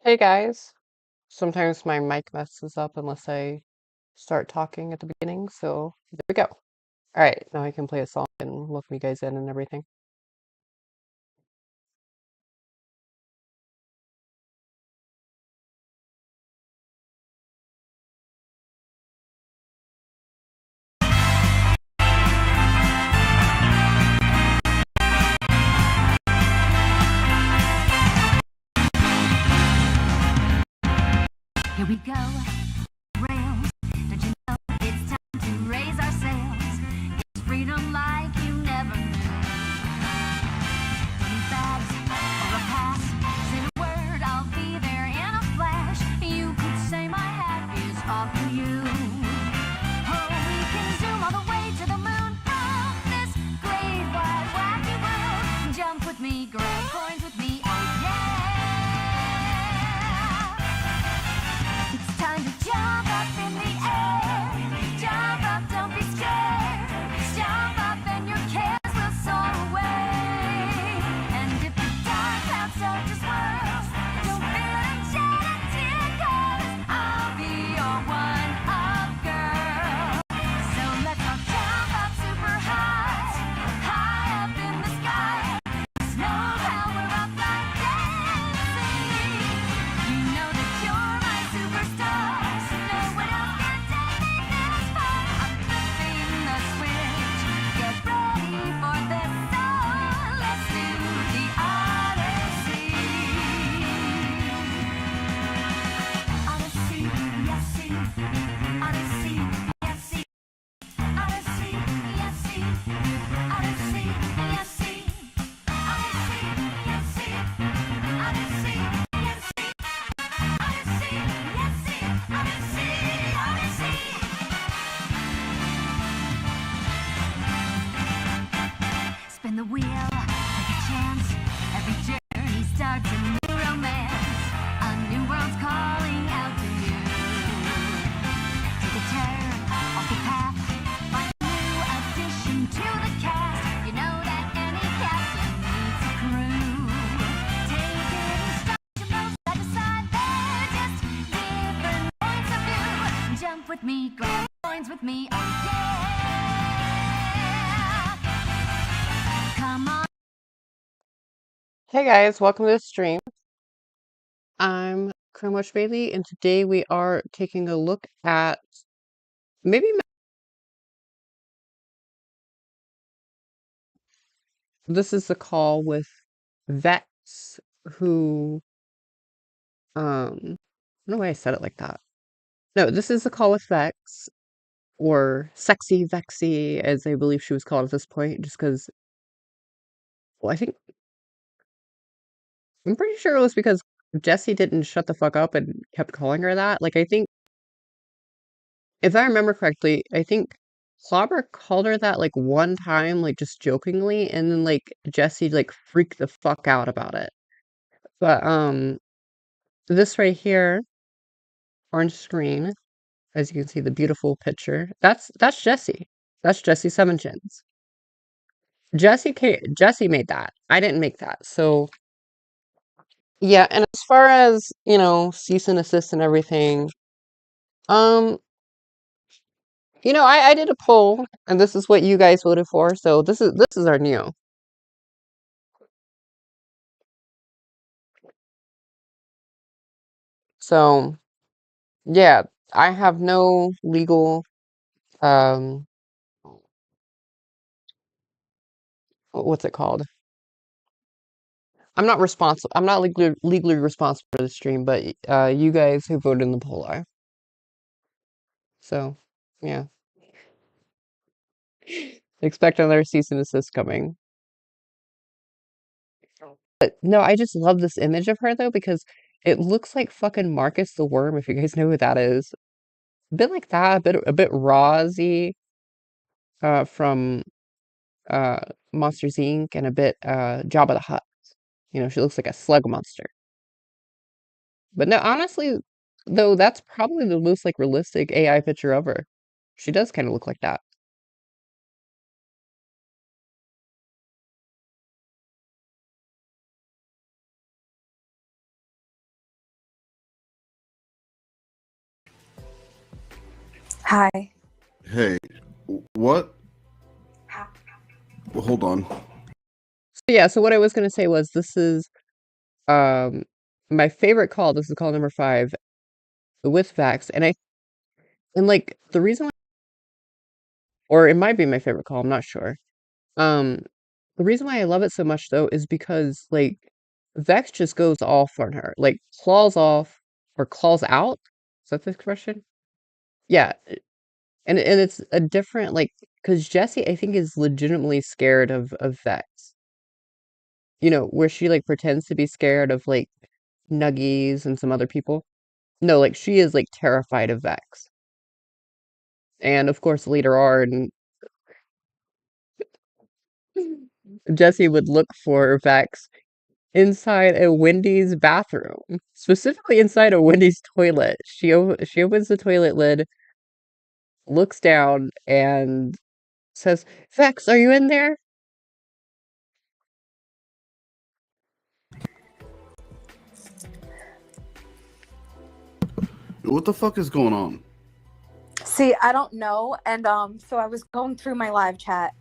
Hey guys, sometimes my mic messes up unless I start talking at the beginning, so there we go. All right, now I can play a song and welcome you guys in and everything. Here we go, rails. Don't you know it's time to raise our sails? It's freedom like you never knew. 20 bags or a pass. Say the word, I'll be there in a flash. You could say my hat is off to you. Oh, we can zoom all the way to the moon from this great wide wacky world. Jump with me, grab coins with me, oh yeah. It's time to jump up in the air. Jump up, don't be scared. Jump up and your cares will soar away. And if the dark clouds start to swirl, don't fear and shed a tear, 'cause I'll be your one-up girl. So let's all jump up super high, high up in the sky. Know how we're up like dancing. You know that you're my superstar, so no one else can take me this far. I'm flipping the switch, get ready for this, so let's do the Odyssey. Odyssey, yes, see. Odyssey, yes, see. Odyssey, yes, see. Odyssey, yes, see. Odyssey, yes, see. Odyssey, yes, see. Odyssey, yes, see. Odyssey. Spin the wheel, take a chance. Every journey starts a new romance. A new world's calling out to you. Take a turn off the path. Find a new addition to the cast. You know that any captain needs a crew. Take it in stride, from side to side. They're just different points of view. Jump with me, grab coins with me, oh yeah. Come on. Hey guys, welcome to the stream. I'm Cromwell Bailey, and today we are taking a look at maybe this is the call with Vex, who I don't know why I said it like that. No, this is the call with Vex, or Sexy Vexy, as I believe she was called at this point, just because, well, I'm pretty sure it was because Jessi didn't shut the fuck up and kept calling her that. Like, I think, if I remember correctly, I think Clobber called her that like one time, like just jokingly, and then like Jessi like freaked the fuck out about it. But this right here, orange screen, as you can see, the beautiful picture. That's Jessi. That's Jessi Seven Chins. Jessi made that. I didn't make that. So yeah, and as far as, cease and assist and everything, um, I did a poll and this is what you guys voted for. So this is our new. So yeah, I have no legal um what's it called? I'm not legally responsible for the stream, but you guys who voted in the poll are. So yeah. Expect another cease and desist coming. But no, I just love this image of her though, because it looks like fucking Marcus the Worm, if you guys know who that is. A bit like that, a bit Rozzy from uh Monsters Inc. and a bit Jabba the Hutt. She looks like a slug monster. But no, honestly, though, that's probably the most like realistic AI picture of her. She does kind of look like that. Hi. Hey, what? Well, hold on. So yeah, so what I was gonna say was this is um my favorite call. This is call number 5 with Vex, and like the reason why, or it might be my favorite call. I'm not sure. Um, the reason why I love it so much though is because like Vex just goes off on her, like claws off or claws out. Is that the expression? Yeah, and it's a different like because Jessi I think is legitimately scared of Vex. Where she like pretends to be scared of like Nuggies and some other people. No, like she is like terrified of Vex. And of course later on Jessi would look for Vex inside a Wendy's bathroom, specifically inside a Wendy's toilet. She opens the toilet lid, looks down, and says, "Vex, are you in there?" What the fuck is going on? See, I don't know. And so I was going through my live chat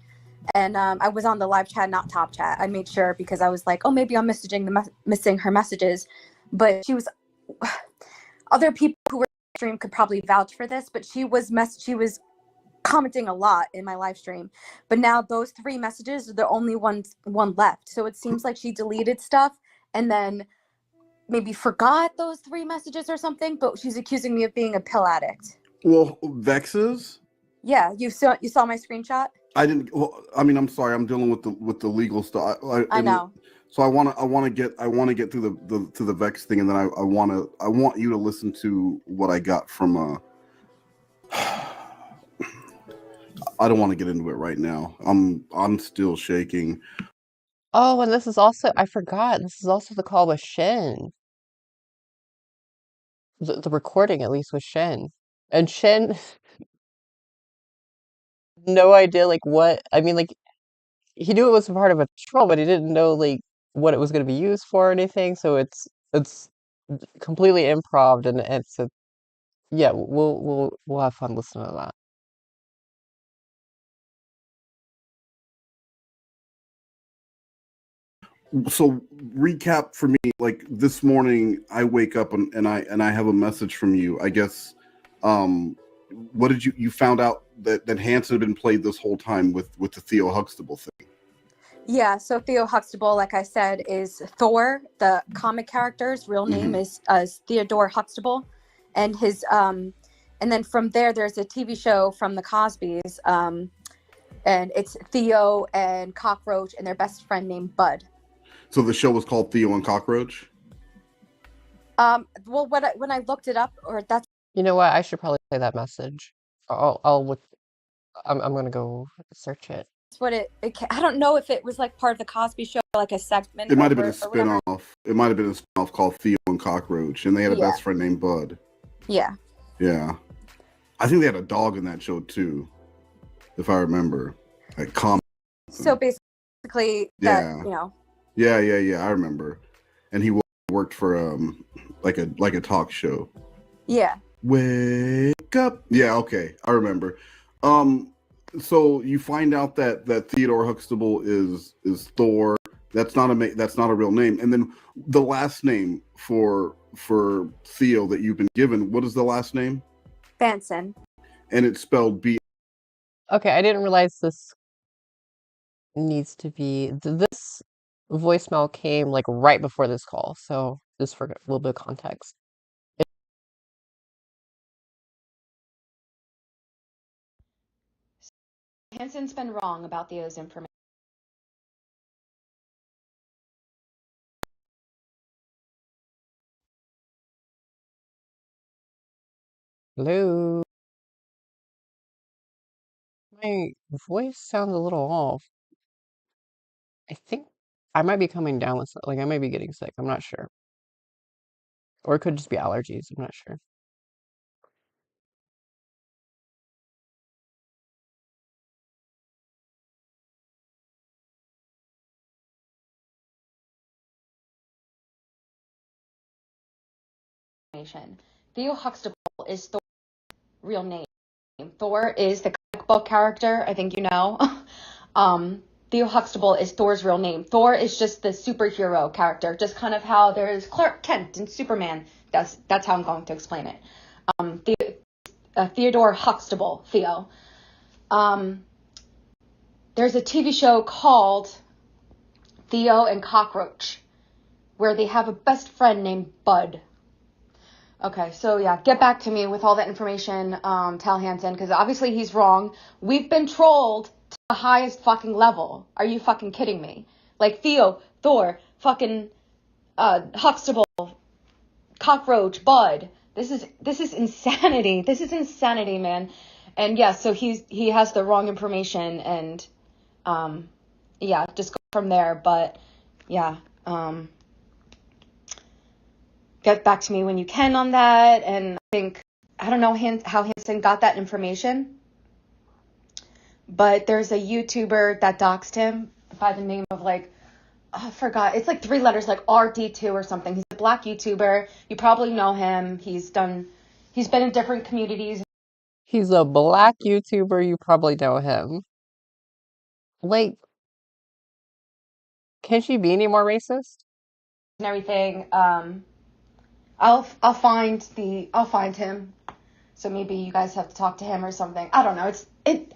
and I was on the live chat, not top chat. I made sure because I was like, oh, maybe I'm missing her messages. But she was other people who were in the stream could probably vouch for this, but she was commenting a lot in my live stream. But now those 3 messages are the only one left. So it seems like she deleted stuff and then maybe forgot those 3 messages or something, but she's accusing me of being a pill addict. Well, Vexes? Yeah, you saw my screenshot? I didn't. Well, I mean, I'm sorry. I'm dealing with the legal stuff. I know. So I want to get through to the Vex thing, and then I want you to listen to what I got from. I don't want to get into it right now. I'm still shaking. Oh, and this is also, I forgot, this is also the call with Shin. The recording, at least, with Shin. And Shin, no idea, like, what, I mean, like, he knew it was part of a troll, but he didn't know, like, what it was going to be used for or anything, so it's completely improv, and yeah, we'll have fun listening to that. So recap for me. Like this morning, I wake up and I have a message from you. I guess. What did you found out that Hanson had been played this whole time with the Theo Huxtable thing? Yeah, so Theo Huxtable, like I said, is Thor. The comic character's real name is Theodore Huxtable, and and then from there's a TV show from the Cosbys, and it's Theo and Cockroach and their best friend named Bud. So the show was called Theo and Cockroach. Well, when I looked it up, or that's You know what? I should probably play that message. I'll look. I'm gonna go search it. what I don't know if it was like part of the Cosby Show, like a segment It might have been a or whatever. spinoff. It might have been a spinoff called Theo and Cockroach, and they had a Yeah. best friend named Bud. Yeah. Yeah, I think they had a dog in that show too, if I remember. Like So basically, Yeah. yeah. Yeah. I remember, and he worked for like a talk show. Yeah. Wake up. Yeah. Okay. I remember. So you find out that Theodore Huxtable is Thor. That's not a real name. And then the last name for Theo that you've been given. What is the last name? Vanson. And it's spelled B. Okay, I didn't realize this needs to be this voicemail came like right before this call, so just for a little bit of context. Hanson's been wrong about Theo's information. Hello. My voice sounds a little off. I think I might be coming down with like I might be getting sick. I'm not sure. Or it could just be allergies. I'm not sure. Theo Huxtable is Thor's real name. Thor is the comic book character, I think you know. Theo Huxtable is Thor's real name. Thor is just the superhero character, just kind of how there's Clark Kent and Superman. That's how I'm going to explain it. Theodore Huxtable, Theo. There's a TV show called Theo and Cockroach, where they have a best friend named Bud. Okay, so yeah, get back to me with all that information, Tal Hansen, because obviously he's wrong. We've been trolled to the highest fucking level. Are you fucking kidding me? Like Theo, Thor, fucking Huxtable, Cockroach, Bud. This is insanity. This is insanity, man. And yeah, so he has the wrong information, and yeah, just go from there. But yeah, get back to me when you can on that. And I don't know how Hansen got that information, but there's a YouTuber that doxed him by the name of I forgot. It's like 3 letters, like RD2 or something. He's a black YouTuber. You probably know him. He's been in different communities He's a black YouTuber. You probably know him. Like, can she be any more racist? and everything. I'll find him. So maybe you guys have to talk to him or something. I don't know.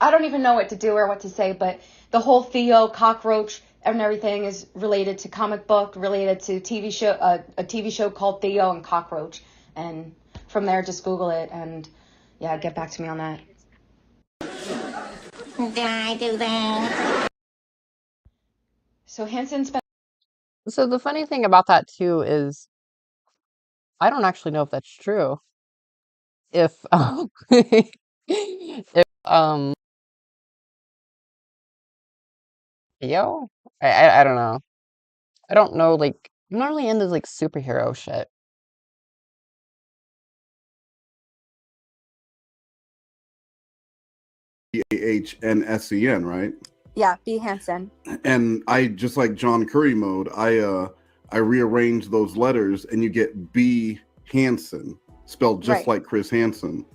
I don't even know what to do or what to say, but the whole Theo cockroach and everything is related to comic book, related to TV show, a TV show called Theo and Cockroach. And from there, just Google it and yeah, get back to me on that. Did I do that? So Hansen's been So the funny thing about that too is I don't actually know if that's true. If if yo, I don't know. I don't know. Like, I'm not really into like superhero shit. Hansen, right? Yeah, B. Hansen. And I just like John Curry mode. I rearrange those letters, and you get B. Hansen, spelled just Right. like Chris Hansen.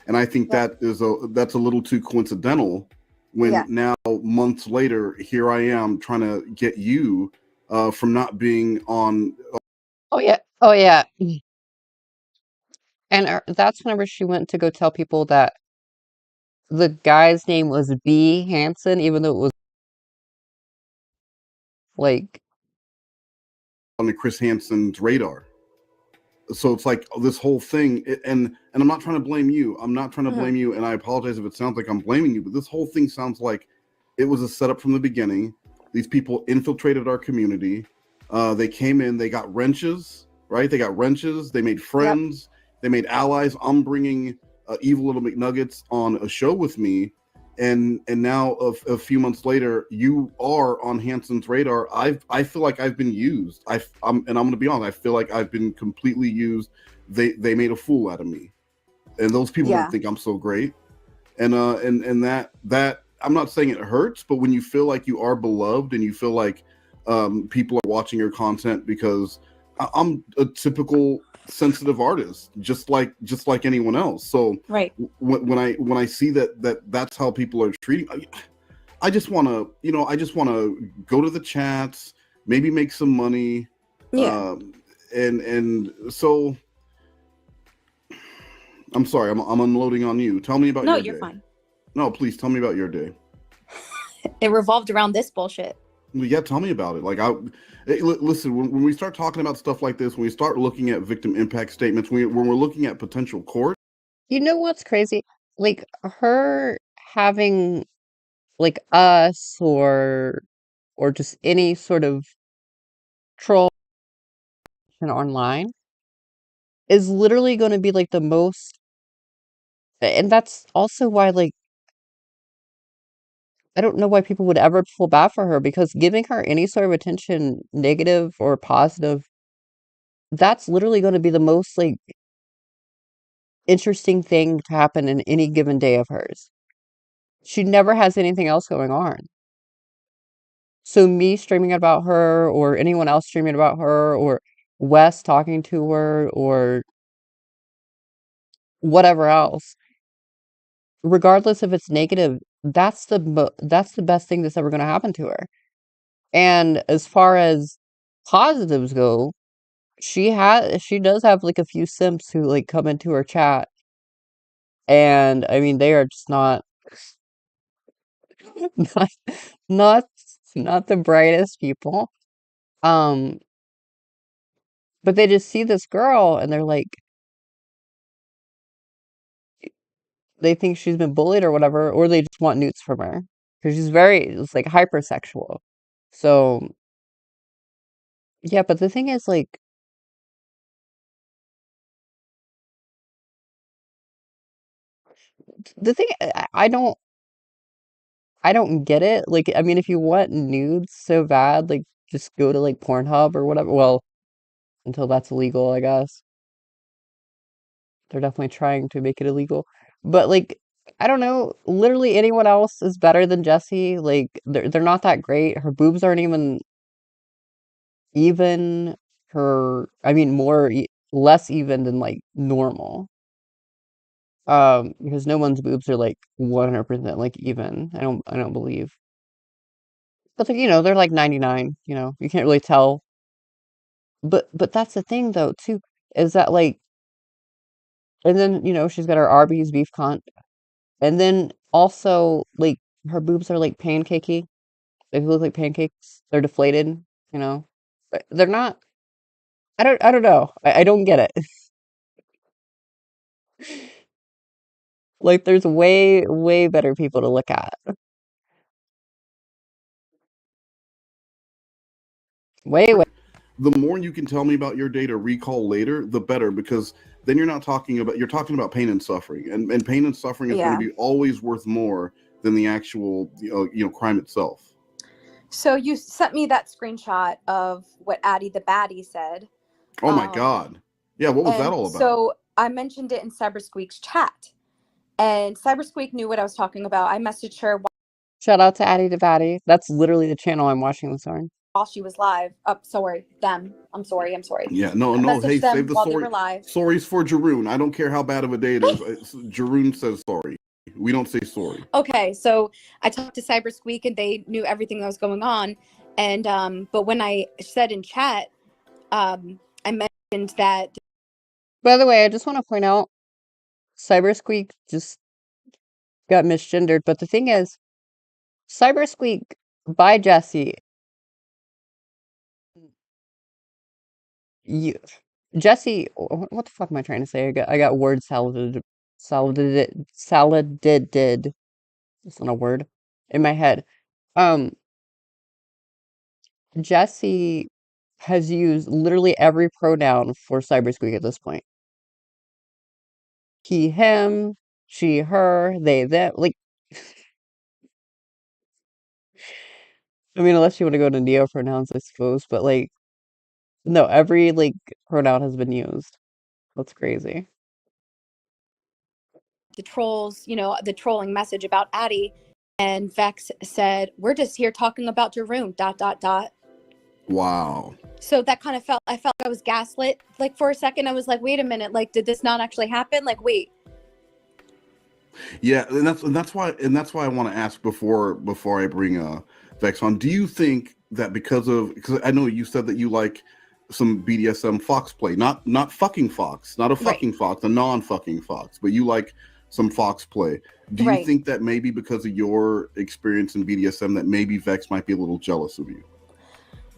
And I think Yep. that's a little too coincidental. When Yeah. now months later, here I am trying to get you from not being on. Oh yeah, oh yeah. And that's whenever she went to go tell people that the guy's name was B. Hansen, even though it was like, On the Chris Hansen's radar. So it's like this whole thing, and I'm not trying to blame you. I'm not trying to blame you, and I apologize if it sounds like I'm blaming you, but this whole thing sounds like it was a setup from the beginning. These people infiltrated our community. They came in, they got wrenches, right? They got wrenches. They made friends. They made allies. I'm bringing Evil Little McNuggets on a show with me, and now a few months later, you are on Hansen's radar. I feel like I've been used. I'm going to be honest. I feel like I've been completely used. They made a fool out of me, and those people Yeah. don't think I'm so great. And that I'm not saying it hurts, but when you feel like you are beloved and you feel like people are watching your content, because I'm a typical sensitive artist, just like anyone else. So Right. when I see that's how people are treating, I just want to go to the chats, maybe make some money. Yeah. And so I'm sorry, I'm unloading on you. Tell me about No, your you're day. fine. No, please tell me about your day. It revolved around this bullshit. Well, yeah, tell me about it. Like, listen, when we start talking about stuff like this, when we start looking at victim impact statements, when we're looking at potential court, you know what's crazy? Like her having like us or just any sort of troll online is literally going to be like the most, and that's also why like I don't know why people would ever feel bad for her, because giving her any sort of attention, negative or positive, that's literally going to be the most like interesting thing to happen in any given day of hers. She never has anything else going on. So me streaming about her or anyone else streaming about her or Wes talking to her or whatever else, regardless if it's negative, that's the best thing that's ever going to happen to her. And as far as positives go, she does have like a few simps who like come into her chat, and I mean they are just not not not not the brightest people. Um, but they just see this girl and they're like they think she's been bullied or whatever, or they just want newts from her because it's like hypersexual. So yeah, but the thing is like the thing I don't get it. Like, I mean, if you want nudes so bad, like, just go to like Pornhub or whatever. Well, until that's illegal, I guess. They're definitely trying to make it illegal. But like, I don't know. Literally anyone else is better than Jessie. Like, they're not that great. Her boobs aren't even her. I mean, less even than like normal. Because no one's boobs are like 100% like even. I don't believe. But like, they're like 99, you can't really tell. But that's the thing though, too, is that like and then, she's got her Arby's beef cunt. And then also like her boobs are like pancakey. They look like pancakes. They're deflated, you know. But they're not I don't know. I don't get it. Like there's way, way better people to look at. Way, way. The more you can tell me about your day to recall later, the better, because then you're talking about pain and suffering, and pain and suffering is going to Yeah. be always worth more than the actual crime itself. So you sent me that screenshot of what Addie the Baddie said. Oh my God. Yeah, what was that And all about? so I mentioned it in Cybersqueak's chat. And Cybersqueak knew what I was talking about. I messaged her Shout out to Addie the Batty. That's literally the channel I'm watching this on. while she was live. Sorry, them. I'm sorry. Yeah, no, I messaged hey, them save the while they sorry. were live. Sorry's for Jeroen. I don't care how bad of a day it is. Jeroen says sorry. We don't say sorry. Okay, so I talked to Cybersqueak and they knew everything that was going on. And but when I said in chat, I mentioned that By the way, I just want to point out Cybersqueak just got misgendered, but the thing is, Cybersqueak by Jessie, you Jessie, what the fuck am I trying to say? I got word saladed. It's not a word in my head. Um, Jessie has used literally every pronoun for Cybersqueak at this point. He, him, she, her, they, them. Like, I mean, unless you want to go to neo pronouns, I suppose, but like, no, every like pronoun has been used. That's crazy. the trolls, the trolling message about Addie, and Vex said, "We're just here talking about Jeroen." ... Wow. So that kind of I felt I was gaslit. Like for a second, I was like, "Wait a minute! Like, did this not actually happen? Like, wait." Yeah, and that's why I want to ask before I bring Vex on. Do you think that because I know you said that you like some BDSM fox play, not fucking fox, not a fucking fox, a non-fucking fox, but you like some fox play. Do you think that maybe because of your experience in BDSM that maybe Vex might be a little jealous of you?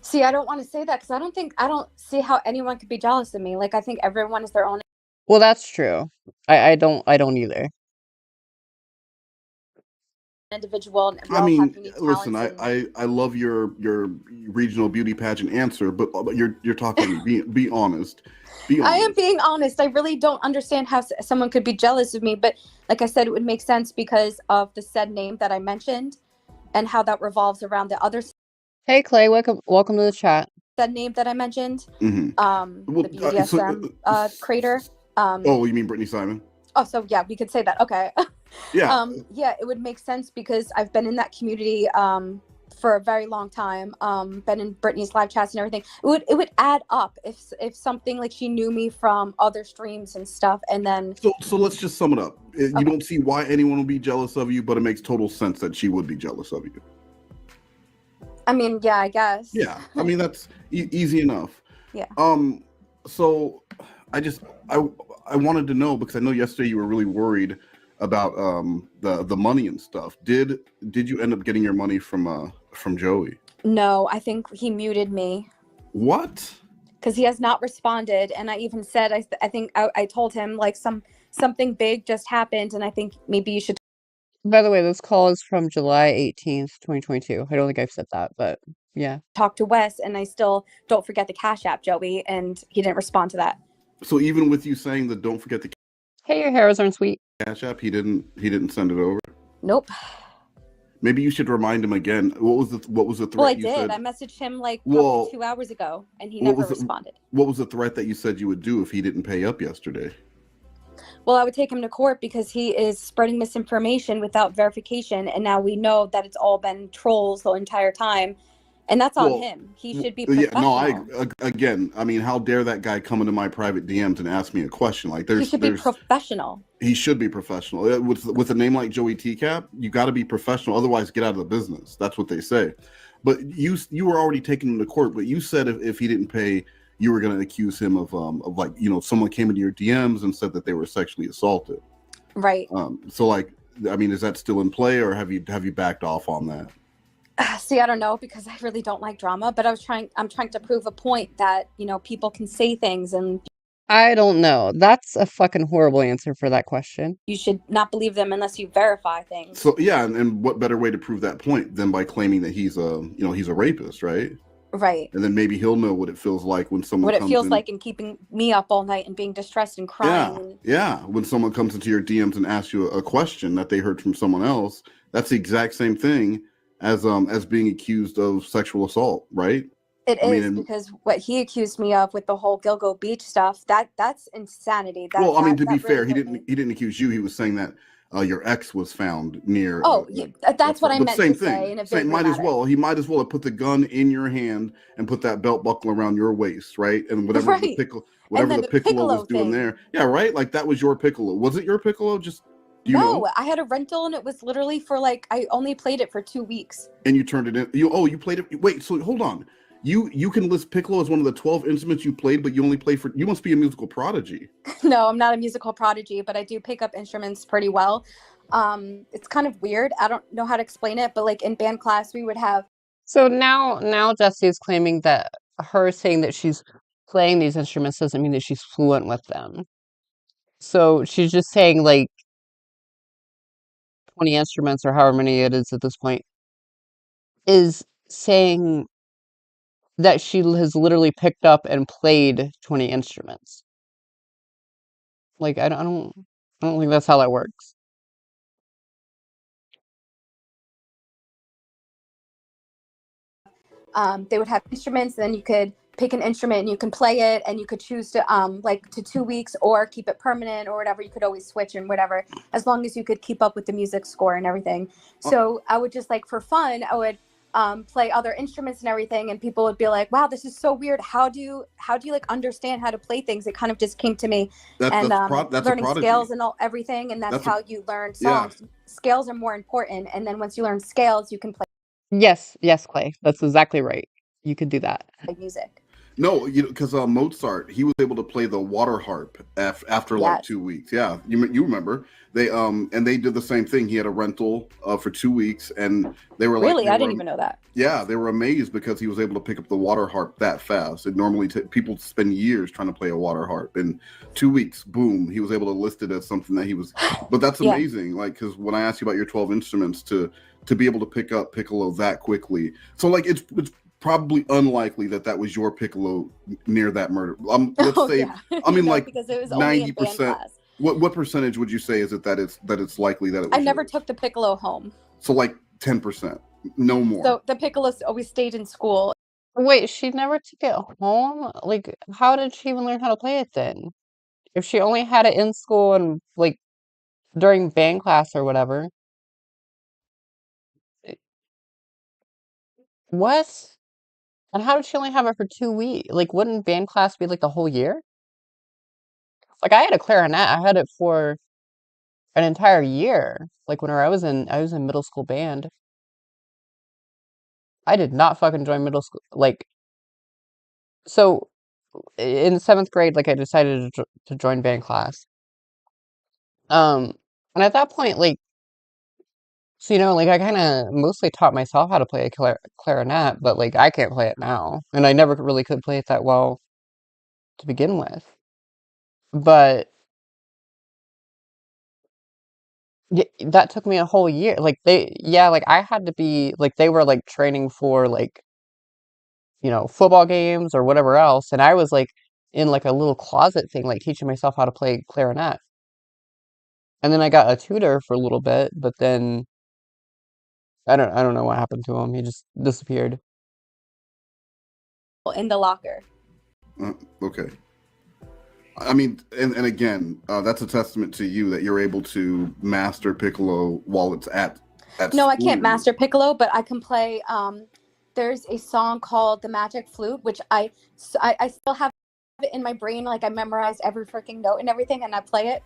See, I don't want to say that because I don't see how anyone could be jealous of me. Like, I think everyone is their own Well, that's true. I don't either. individual, and we I all have mean, unique listen, talents. I love your regional beauty pageant answer, but you're talking. Be honest. Be honest. I am being honest. I really don't understand how someone could be jealous of me. But like I said, it would make sense because of the said name that I mentioned and how that revolves around the other Hey, Clay, welcome to the chat. said name that I mentioned. Mm-hmm. The BDSM creator. Oh, you mean Brittany Simon? Oh, so yeah, we could say that. Okay. Yeah. Yeah, it would make sense because I've been in that community for a very long time, been in Brittany's live chats and everything. It would add up if something like she knew me from other streams and stuff, and then So let's just sum it up. You okay. don't see why anyone would be jealous of you, but it makes total sense that she would be jealous of you. I mean, yeah, I guess. Yeah, I mean that's easy enough. Yeah. So I wanted to know because I know yesterday you were really worried about the money and stuff. Did you end up getting your money from Joey? No, I think he muted me What? because he has not responded, and I even said I think I told him like something big just happened, and I think maybe you should By the way, this call is from July 18th, 2022. I don't think I've said that, but yeah. talk to Wes, and I still don't forget the Cash App, Joey, and he didn't respond to that. So even with you saying that don't forget the Hey, your hairs aren't sweet. Cash App, he didn't send it over. Nope. Maybe you should remind him again. What was the threat Well, I you did. said? I messaged him like Well, probably 2 hours ago, and he what never was the- responded. What was the threat that you said you would do if he didn't pay up yesterday? Well, I would take him to court because he is spreading misinformation without verification, and now we know that it's all been trolls the entire time, and that's on Well, him. He should be Yeah, professional. no, again, I mean, how dare that guy come into my private DMs and ask me a question? Like, He should be professional. he should be professional. With a name like Joey Tcap, you got to be professional. Otherwise, get out of the business. That's what they say. But you were already taking him to court. But you said if he didn't pay, you were going to accuse him of like someone came into your DMs and said that they were sexually assaulted. Right. So like, I mean, is that still in play, or have you backed off on that? See, I don't know because I really don't like drama, but I'm trying to prove a point that, people can say things and I don't know. That's a fucking horrible answer for that question. you should not believe them unless you verify things. So yeah, and what better way to prove that point than by claiming that he's a rapist, right? Right. And then maybe he'll know what it feels like when someone What it comes feels in. like and keeping me up all night and being distressed and crying. Yeah. When someone comes into your DMs and asks you a question that they heard from someone else, that's the exact same thing as being accused of sexual assault, right? It is because what he accused me of with the whole Gilgo Beach stuff, that's insanity. Well, I mean, to be that fair, really he hurt me. didn't accuse you. He was saying that your ex was found near. Oh, yeah, that's what I but meant same to thing. say in a bigger Might as matter. well. He might as well have put the gun in your hand and put that belt buckle around your waist, right? And whatever Right. whatever then the the piccolo was piccolo doing thing. there, yeah, right. Like that was your piccolo. Was it your piccolo? Just do you No, know? I had a rental and it was literally for I only played it for 2 weeks. And you turned it in. You played it. Wait, so hold on. You can list piccolo as one of the 12 instruments you played, but you only play for. You must be a musical prodigy. No, I'm not a musical prodigy, but I do pick up instruments pretty well. It's kind of weird. I don't know how to explain it, but like in band class, we would have. So now Jessi is claiming that her saying that she's playing these instruments doesn't mean that she's fluent with them. So she's just saying like 20 instruments or however many it is at this point is saying that she has literally picked up and played 20 instruments. Like I don't think that's how that works. They would have instruments, and then you could pick an instrument and you can play it, and you could choose to to 2 weeks or keep it permanent or whatever. You could always switch and whatever, as long as you could keep up with the music score and everything. So I would just for fun, I would play other instruments and everything, and people would be like, "Wow, this is so weird. How do you understand how to play things?" It kind of just came to me, That's and a learning prodigy. scales and everything, and that's how you learn songs. Yeah. Scales are more important, and then once you learn scales, you can play Yes, Clay. That's exactly right. You could do that. music. No, because Mozart, he was able to play the water harp after like Yes. 2 weeks. Yeah, you remember they and they did the same thing. He had a rental for 2 weeks, and they were Really, they I were, didn't even know that. Yeah, they were amazed because he was able to pick up the water harp that fast. It normally people spend years trying to play a water harp. In 2 weeks, boom, he was able to list it as something that he was. But that's Yeah. amazing. Like, because when I asked you about your 12 instruments, to be able to pick up piccolo that quickly, so like it's probably unlikely that was your piccolo near that murder. Let's say, I mean, No, like because it was only in band 90%. class. What percentage would you say is it that it's likely that it was I never yours? took the piccolo home. So like 10%, no more. So the piccolos always stayed in school. Wait, she never took it home? Like, how did she even learn how to play it then? If she only had it in school and like during band class or whatever. What? And how did she only have it for 2 weeks? Like, wouldn't band class be like the whole year? Like, I had a clarinet. I had it for an entire year. Like, when I was in middle school band. I did not fucking join middle school. Like, so in 7th grade, like, I decided to join band class. Um, and at that point, like, so, like, I kind of mostly taught myself how to play a clarinet, but, like, I can't play it now. And I never really could play it that well to begin with. But that took me a whole year. Like, like, I had to be, like, they were, like, training for, like, football games or whatever else. And I was, like, in, like, a little closet thing, like, teaching myself how to play clarinet. And then I got a tutor for a little bit, but then I don't know what happened to him. He just disappeared. In the locker. Okay. I mean, and again, that's a testament to you that you're able to master piccolo while it's at No, I school. can't master piccolo, but I can play. There's a song called "The Magic Flute," which I still have it in my brain. Like, I memorized every freaking note and everything, and I play it.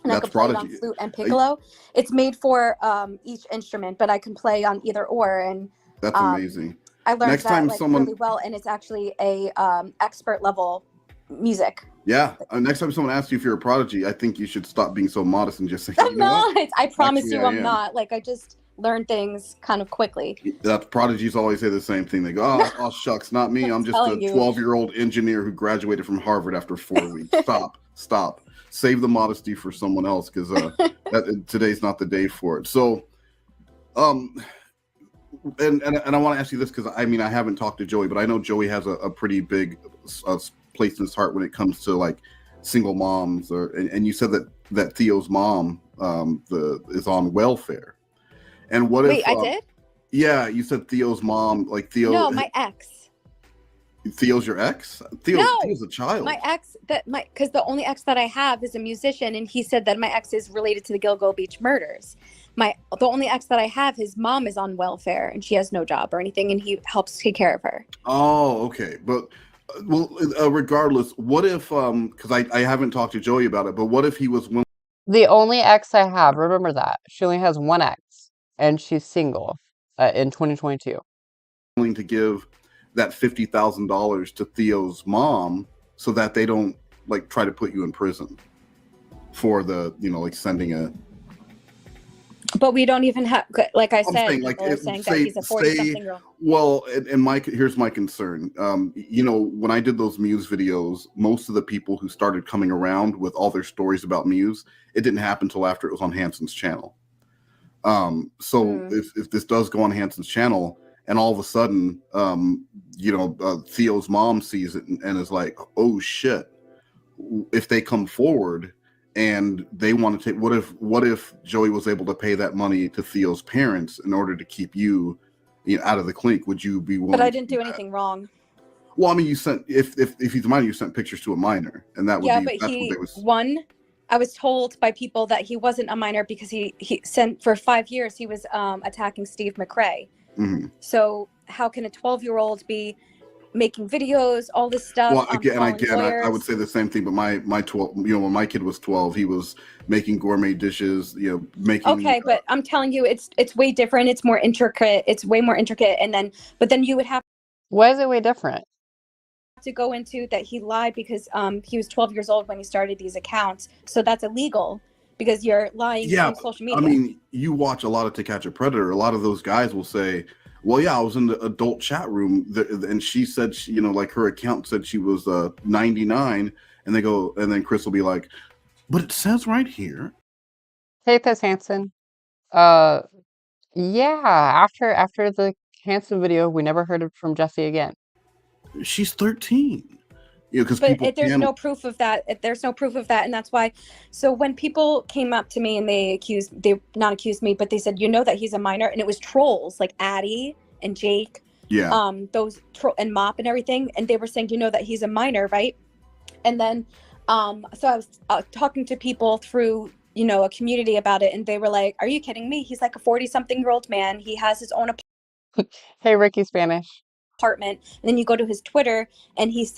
And I That's can play it on Prodigy. flute and piccolo. It's made for each instrument, but I can play on either or. And That's amazing. I learned Next that time like someone, really well, and it's actually a expert level music. yeah, next time someone asks you if you're a prodigy, I think you should stop being so modest and just say, I'm you know what? not. I promise Actually, you, I I'm am. not. Like, I just learn things kind of quickly. That prodigies always say the same thing. They go, oh shucks, not me. I'm just a telling you. 12-year-old engineer who graduated from Harvard after 4 weeks. Stop. Save the modesty for someone else, because today's not the day for it. So, and I want to ask you this, because I mean, I haven't talked to Joey, but I know Joey has a pretty big place in his heart when it comes to like single moms, and you said that Theo's mom is on welfare. And what Wait, if I did? Yeah, you said Theo's mom, like Theo. No, my ex. Theo's your ex? No, Theo's a child. My ex, because the only ex that I have is a musician, and he said that my ex is related to the Gilgo Beach murders. The only ex that I have, his mom is on welfare, and she has no job or anything, and he helps take care of her. Oh, okay. But regardless, what if because I haven't talked to Joey about it, but what if he was willing? The only ex I have, remember that. She only has one ex, and she's single in 2022. To give that $50,000 to Theo's mom so that they don't like try to put you in prison for the, like sending a. But we don't even have, like I said, saying, people like, are saying that he's a 40-something-year-old. Well, and here's my concern. When I did those Muse videos, most of the people who started coming around with all their stories about Muse, it didn't happen until after it was on Hanson's channel. If this does go on Hanson's channel, and all of a sudden, Theo's mom sees it and is like, "Oh shit!" If they come forward and they want to take, what if Joey was able to pay that money to Theo's parents in order to keep you, out of the clink? Would you be willing? But I didn't do anything wrong. Well, I mean, you sent if he's a minor, you sent pictures to a minor, and that would be but I was told by people that he wasn't a minor because he sent for 5 years he was attacking Steve McRae. Mm-hmm. So how can a 12-year-old be making videos, all this stuff? Well, again, I would say the same thing. But my 12, when my kid was 12, he was making gourmet dishes, making. Okay, but I'm telling you, it's way different. It's more intricate. It's way more intricate. But then you would have. Why is it way different? To go into that he lied because he was 12 years old when he started these accounts, so that's illegal because you're lying on social media. I mean, you watch a lot of To Catch a Predator. A lot of those guys will say, "Well, yeah, I was in the adult chat room, and she said, like her account said she was 99," and then Chris will be like, "But it says right here." Take this, Hanson. Yeah. After the Hanson video, we never heard from Jessi again. She's 13. Because there's no proof of that. There's no proof of that, and that's why. So when people came up to me and they not accused me, but they said, that he's a minor, and it was trolls like Addie and Jake, those and Mop and everything, and they were saying, that he's a minor, right? And then, so I was talking to people through, a community about it, and they were like, "Are you kidding me? He's like a 40-something-year-old man. He has his own apartment." Hey, Ricky Spanish. apartment, and then you go to his Twitter, and he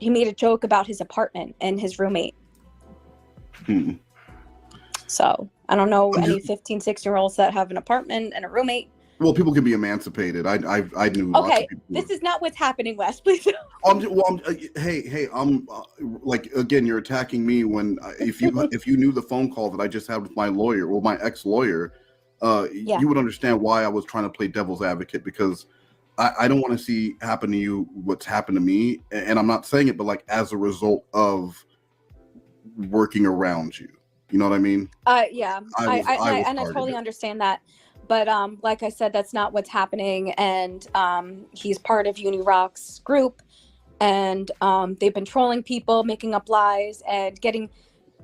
made a joke about his apartment and his roommate. Hmm. So I don't know I'm any just 15, 16-year-olds that have an apartment and a roommate. well, people can be emancipated. I knew lots of Okay, people. this is not what's happening, Wes. Please. Hey, like again, you're attacking me when if you knew the phone call that I just had with my lawyer, well, my ex-lawyer, Yeah. you would understand why I was trying to play devil's advocate because I don't want to see happen to you what's happened to me, and I'm not saying it, but like as a result of working around you, you know what I mean? Yeah. I was I totally targeted. understand that. But like I said, that's not what's happening. And he's part of Uni Rock's group, and they've been trolling people, making up lies, and getting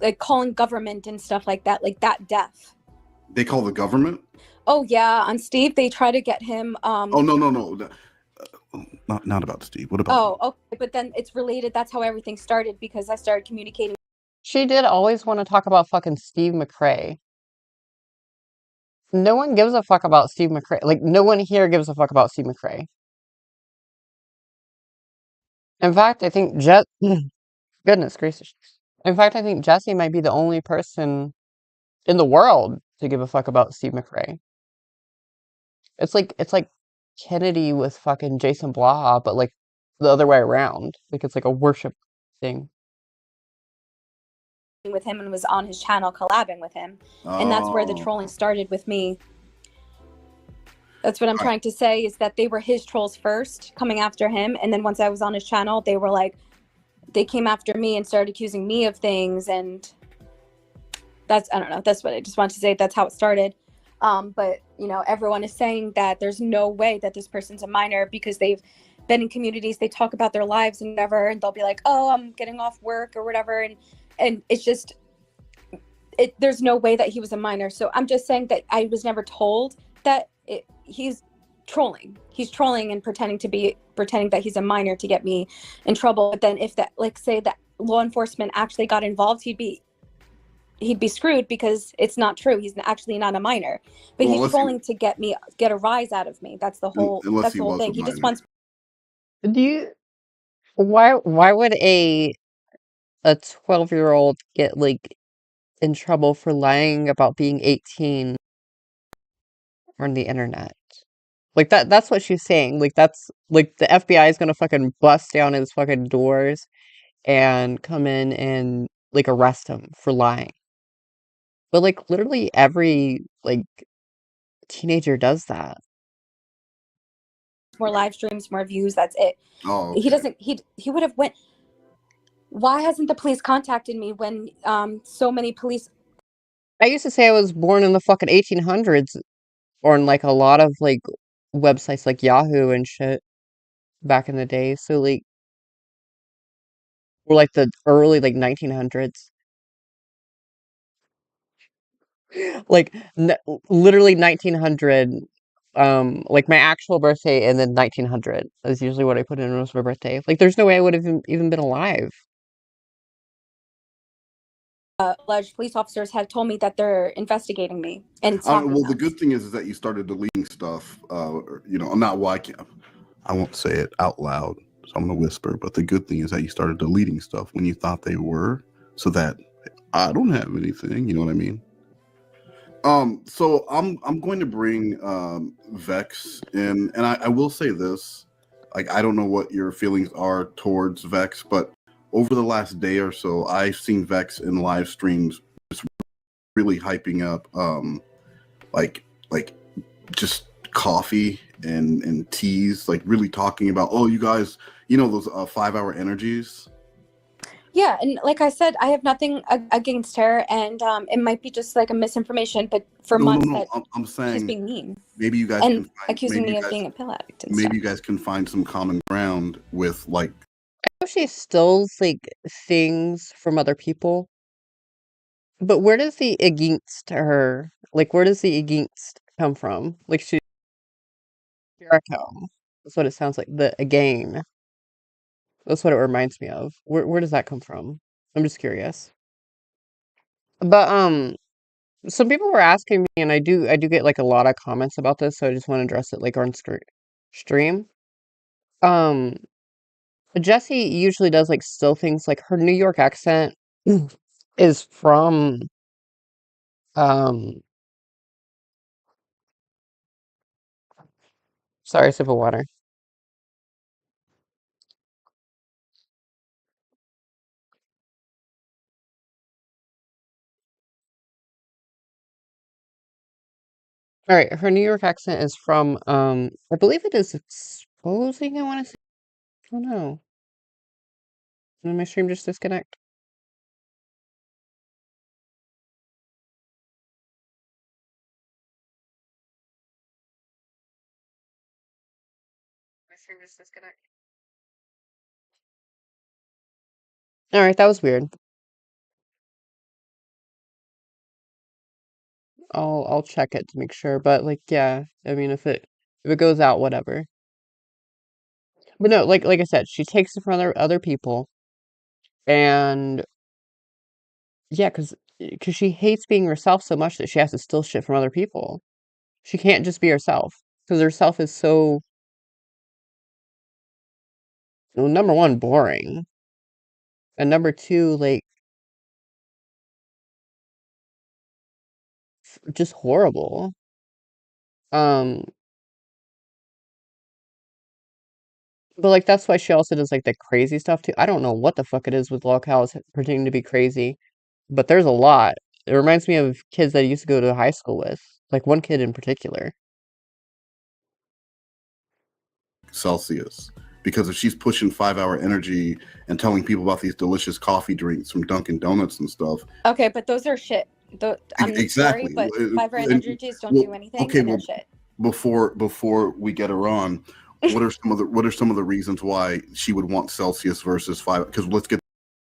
like calling government and stuff like that deaf. They call the government? Oh yeah, on Steve, they try to get him. Oh no. Not about Steve. What about Oh, me? okay, but then it's related. That's how everything started because I started communicating. She did always want to talk about fucking Steve McRae. No one gives a fuck about Steve McRae. Like, no one here gives a fuck about Steve McRae. In fact, I think goodness gracious. In fact, I think Jessi might be the only person in the world to give a fuck about Steve McRae. It's like Kennedy with fucking Jason Blah, but like the other way around. Like it's like a worship thing. with him and was on his channel collabing with him, and that's where the Oh, trolling started with me. That's what I'm all right. trying to say, is that they were his trolls first, coming after him, and then once I was on his channel, they were like, they came after me and started accusing me of things, and that's, I don't know, that's what I just wanted to say. That's how it started. But you know, everyone is saying that there's no way that this person's a minor because they've been in communities, they talk about their lives and whatever, and they'll be like, oh, I'm getting off work or whatever, and it's just, there's no way that he was a minor. So I'm just saying that I was never told that he's trolling. He's trolling and pretending that he's a minor to get me in trouble. But then if that, like, say that law enforcement actually got involved, he'd be screwed because it's not true. He's actually not a minor, but Well, he's trolling to get a rise out of me. That's the whole unless he was a thing. He just minor. wants. Do you why would a 12-year-old get like in trouble for lying about being 18 on the internet? Like that's what she's saying. Like that's like the FBI is gonna fucking bust down his fucking doors and come in and like arrest him for lying. But like literally every like teenager does that. More live streams, more views. That's it. Oh, He okay. doesn't. He would have went. Why hasn't the police contacted me when so many police. I used to say I was born in the fucking 1800s or in like a lot of like websites like Yahoo and shit back in the day. So like or like the early like 1900s. Like n literally 1900 like my actual birthday and then 1900 is usually what I put in as my birthday. Like there's no way I would have even been alive. Alleged police officers have told me that they're investigating me and stalking Well, the them. good thing is that you started deleting stuff. You know, not why I won't say it out loud, so I'm gonna whisper. But the good thing is that you started deleting stuff when you thought they were, so that I don't have anything. You know what I mean? So I'm going to bring Vex in, and I will say this, like I don't know what your feelings are towards Vex, but over the last day or so, I've seen Vex in live streams just really hyping up like just coffee and teas, like really talking about, oh, you guys, you know those 5-hour energies. Yeah, and like I said, I have nothing against her, and it might be just like a misinformation, but for No, months that I'm she's saying being mean maybe you guys and can find accusing me of being a pill addict and maybe stuff. you guys can find some common ground with like. I know she steals like things from other people, but where does the against her like where does the against come from? Like she's Jericho. That's what it sounds like. The again. That's what it reminds me of. Where does that come from? I'm just curious. But some people were asking me, and I do get like a lot of comments about this, so I just want to address it like on stream. Um, Jessi usually does like still things like her New York accent is from um sorry, sip of water. All right, her New York accent is from I believe it is exposing, I want to say. I don't know. Did my stream just disconnect? My stream just disconnect. All right, that was weird. I'll check it to make sure, but like yeah, I mean if it goes out, whatever. But no, like I said, she takes it from other people, and yeah, because she hates being herself so much that she has to steal shit from other people. She can't just be herself because herself is so, well, number one, boring, and number two, like just horrible. Um, but like that's why she also does like the crazy stuff too. I don't know what the fuck it is with locales pretending to be crazy, but there's a lot. It reminds me of kids that I used to go to high school with, like one kid in particular. Celsius. Because if she's pushing 5-hour energy and telling people about these delicious coffee drinks from Dunkin' Donuts and stuff. Okay, but those are shit. I'm Exactly. sorry, but fiber energies don't Well, do anything, okay, and they're well, shit. before we get her on, what are some of the reasons why she would want Celsius versus 5? Because let's get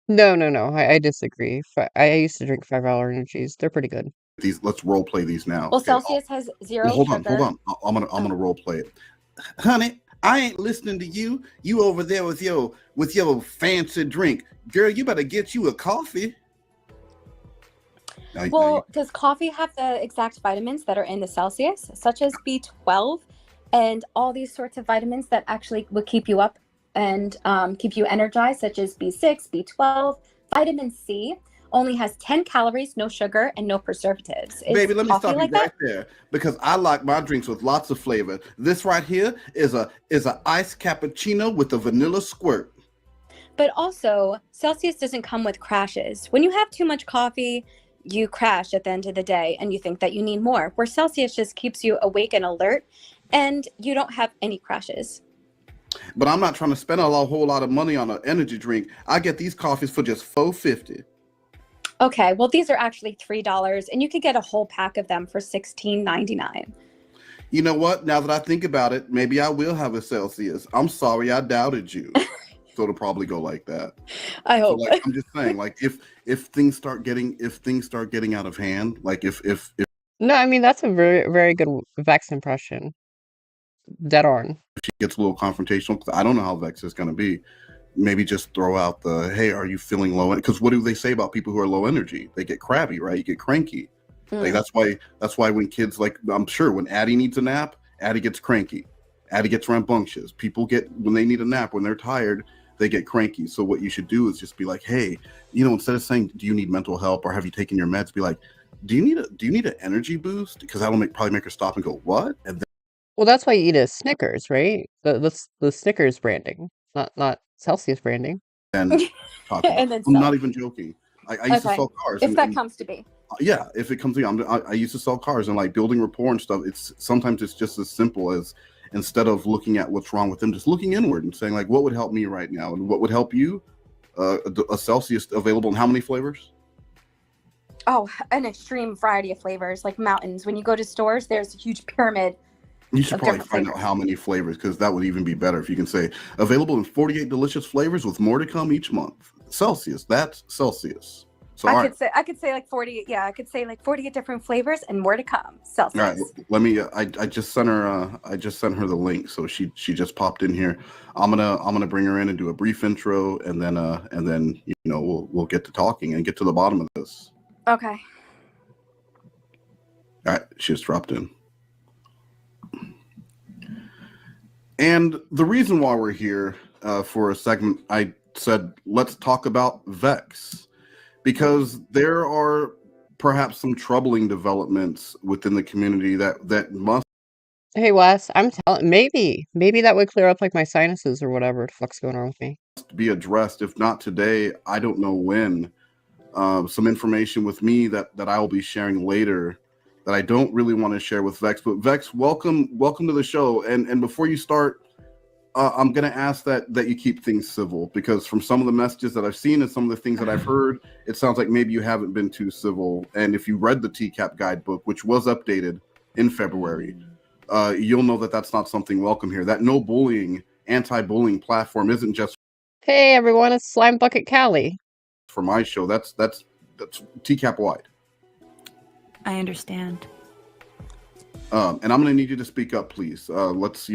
No, no, no. I disagree. I used to drink 5-hour energies. They're pretty good. these. Let's role play these now. Well, Okay. Celsius has zero Hold sugar. on. I'm gonna role play it, honey. I ain't listening to you. You over there with your fancy drink, girl. You better get you a coffee. Well, does coffee have the exact vitamins that are in the Celsius, such as B12 and all these sorts of vitamins that actually would keep you up and keep you energized, such as B6, B12? Vitamin C only has 10 calories, no sugar, and no preservatives. Is Baby, let me coffee stop like you right that? there because I like my drinks with lots of flavor. This right here is a iced cappuccino with a vanilla squirt. But also, Celsius doesn't come with crashes. When you have too much coffee, you crash at the end of the day and you think that you need more. Where Celsius just keeps you awake and alert, and you don't have any crashes. But I'm not trying to spend a whole lot of money on an energy drink. I get these coffees for just $4.50. Okay, well, these are actually $3, and you could get a whole pack of them for $16.99. You know what? Now that I think about it, maybe I will have a Celsius. I'm sorry I doubted you. So it'll probably go like that. I hope. So, like, I'm just saying, like, if things start getting out of hand, like if No, I mean that's a very, very good Vex impression. Dead on. she gets a little confrontational, because I don't know how Vex is going to be. Maybe just throw out the, hey, are you feeling low? Because what do they say about people who are low energy? They get crabby, right? You get cranky. Like that's why when kids, like, I'm sure when Addie needs a nap, Addie gets cranky. Addie gets rambunctious. People get, when they need a nap, when they're tired, they get cranky. So what you should do is just be like, hey, instead of saying, do you need mental help or have you taken your meds, be like, do you need an energy boost? Because that'll probably make her stop and go, what? And then Well, that's why you eat a Snickers, right? The Snickers branding, not Celsius branding. talk about And it. then I'm sell not it. even joking. I used to Okay. sell cars. If that comes to be. Yeah, if it comes to me, I used to sell cars and like building rapport and stuff. Sometimes it's just as simple as, instead of looking at what's wrong with them, just looking inward and saying like, what would help me right now and what would help you. A Celsius available in how many flavors? Oh, an extreme variety of flavors, like mountains. When you go to stores, there's a huge pyramid. You should Of probably different find out flavors. how many flavors, because that would even be better if you can say available in 48 delicious flavors with more to come each month. Celsius, that's Celsius. So I could say like 40. Yeah, I could say like 48 different flavors and more to come. Celsius. All right, let me. I just sent her. I just sent her the link, so she just popped in here. I'm gonna bring her in and do a brief intro, and then we'll get to talking and get to the bottom of this. Okay. All right, she just dropped in. And the reason why we're here for a segment, I said, let's talk about Vex, because there are perhaps some troubling developments within the community that must Hey Wes, I'm telling maybe that would clear up like my sinuses or whatever the fuck's going on with me. be addressed. If not today, I don't know when. Some information with me that I will be sharing later that I don't really want to share with Vex. But Vex, welcome to the show. And before you start, I'm going to ask that you keep things civil, because from some of the messages that I've seen and some of the things that I've heard, it sounds like maybe you haven't been too civil. And if you read the TCAP guidebook, which was updated in February, you'll know that that's not something welcome here. That no bullying, anti-bullying platform isn't just Hey everyone, it's Slime Bucket Callie. for my show. That's TCAP wide. I understand. And I'm going to need you to speak up, please. Let's.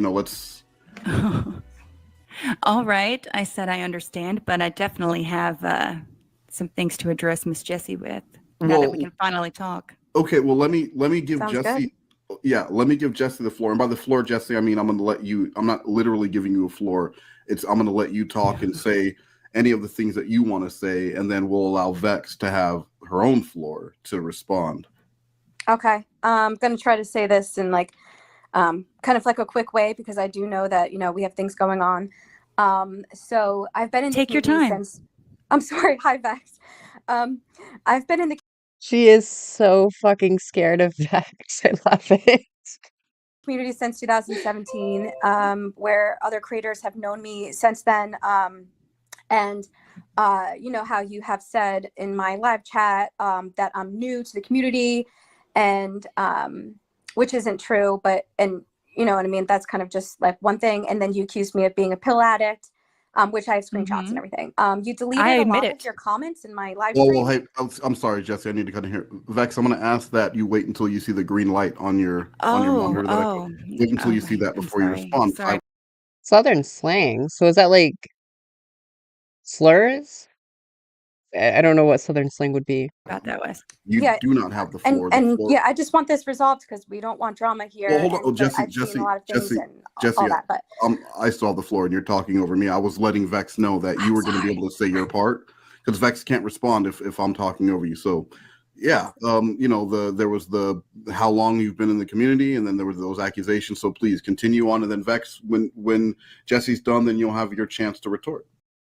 All right. I said I understand, but I definitely have some things to address Miss Jessi with. Now that we can finally talk. Okay. Well, let me give Sounds Jessi. good. Yeah, let me give Jessi the floor. And by the floor, Jessi, I mean I'm going to let you. I'm not literally giving you a floor. I'm going to let you talk and say any of the things that you want to say, and then we'll allow Vex to have her own floor to respond. Okay. I'm going to try to say this in like kind of like a quick way, because I do know that, we have things going on. So I've been in the Take your community time. since, I'm sorry, hi Vex. I've been in the She is so fucking scared of Vex. I love it. community since 2017, where other creators have known me since then. And you know how you have said in my live chat that I'm new to the community, and which isn't true, and you know what I mean? That's kind of just like one thing. And then you accused me of being a pill addict, which I have screenshots and everything. You deleted I a admit lot of it. your comments in my live Well, stream. hey, I'm sorry, Jessi. I need to cut in here. Vex, I'm going to ask that you wait until you see the green light on your monitor. Wait until you see that before you respond. Sorry. Southern slang. So is that like slurs? I don't know what Southern slang would be. About that, Wes. You Yeah, do not have the and floor. and yeah, I just want this resolved because we don't want drama here. Well, hold on. and, Oh, but Jessi, I've seen a lot of things Jessi, and all Jessi, that. But I still have the floor, and you're talking over me. I was letting Vex know that you were going to be able to say your part, because Vex can't respond if I'm talking over you. So, yeah, there was the how long you've been in the community, and then there was those accusations. So please continue on, and then Vex, when Jessi's done, then you'll have your chance to retort.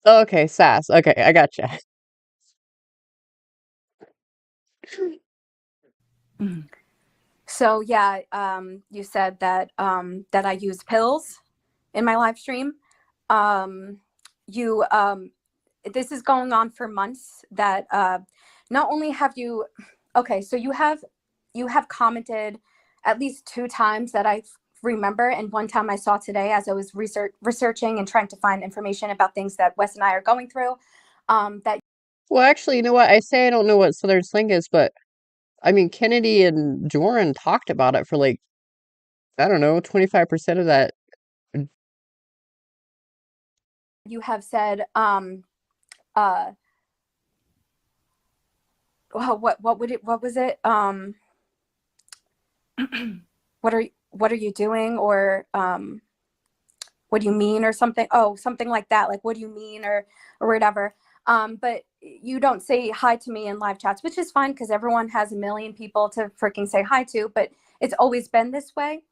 Oh, okay, sass. Okay, I gotcha. so yeah, you said that that I use pills in my live stream. You this is going on for months. That not only have you, okay, so you have commented at least 2 times that I remember, and one time I saw today as I was researching and trying to find information about things that Wes and I are going through. That Well, actually, you know what? I say I don't know what Southern slang is, but I mean, Kennedy and Joran talked about it for like, I don't know, 25% of that. you have said, well, what was it? What are you doing, or what do you mean, or something? Oh, something like that. Like, what do you mean, or whatever. But you don't say hi to me in live chats, which is fine because everyone has a million people to freaking say hi to. But it's always been this way.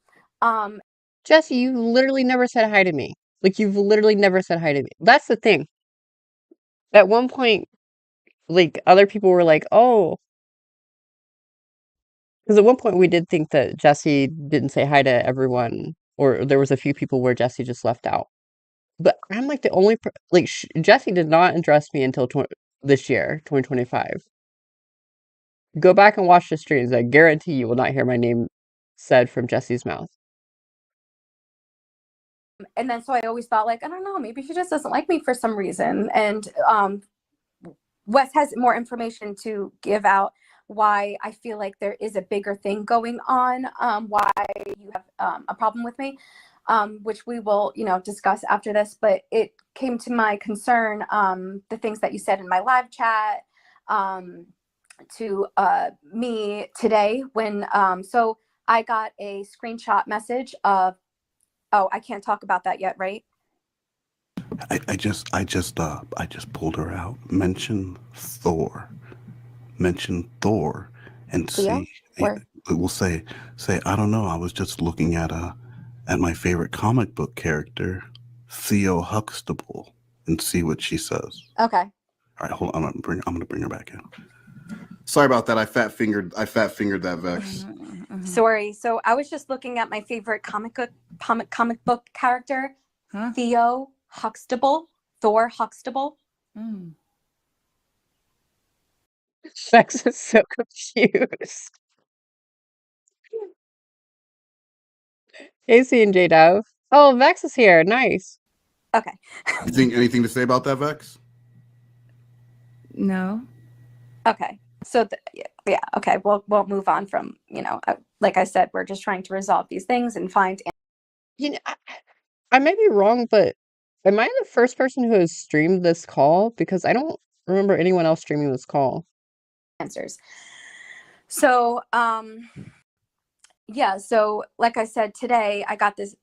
Jessi, you literally never said hi to me. Like, you've literally never said hi to me. That's the thing. At one point, like, other people were like, oh, because at one point we did think that Jessi didn't say hi to everyone, or there was a few people where Jessi just left out. But I'm like the only, Jessi did not address me until this year, 2025. Go back and watch the streams. I guarantee you will not hear my name said from Jessi's mouth. And then so I always thought, like, I don't know, maybe she just doesn't like me for some reason. And Wes has more information to give out why I feel like there is a bigger thing going on, why you have a problem with me, which we will, discuss after this. But it came to my concern, the things that you said in my live chat, to me today when so I got a screenshot message of, oh, I can't talk about that yet, right? I just pulled her out. Mention Thor. Mention Thor, and Theo? see. Or We'll say I don't know. I was just looking at my favorite comic book character, Theo Huxtable, and see what she says. okay. All right, hold on. I'm gonna bring her back in. Sorry about that. I fat fingered that Vex. Sorry. So I was just looking at my favorite comic book character, Huh? Theo Huxtable, Thor Huxtable. Mm. Vex is so confused. AC and J-Dove. Oh, Vex is here. Nice. Okay. You think anything to say about that, Vex? No. Okay. So yeah. Okay. We'll move on from, like I said, we're just trying to resolve these things and find You know, I may be wrong, but am I the first person who has streamed this call? Because I don't remember anyone else streaming this call. answers. So, yeah. So like I said, today I got this.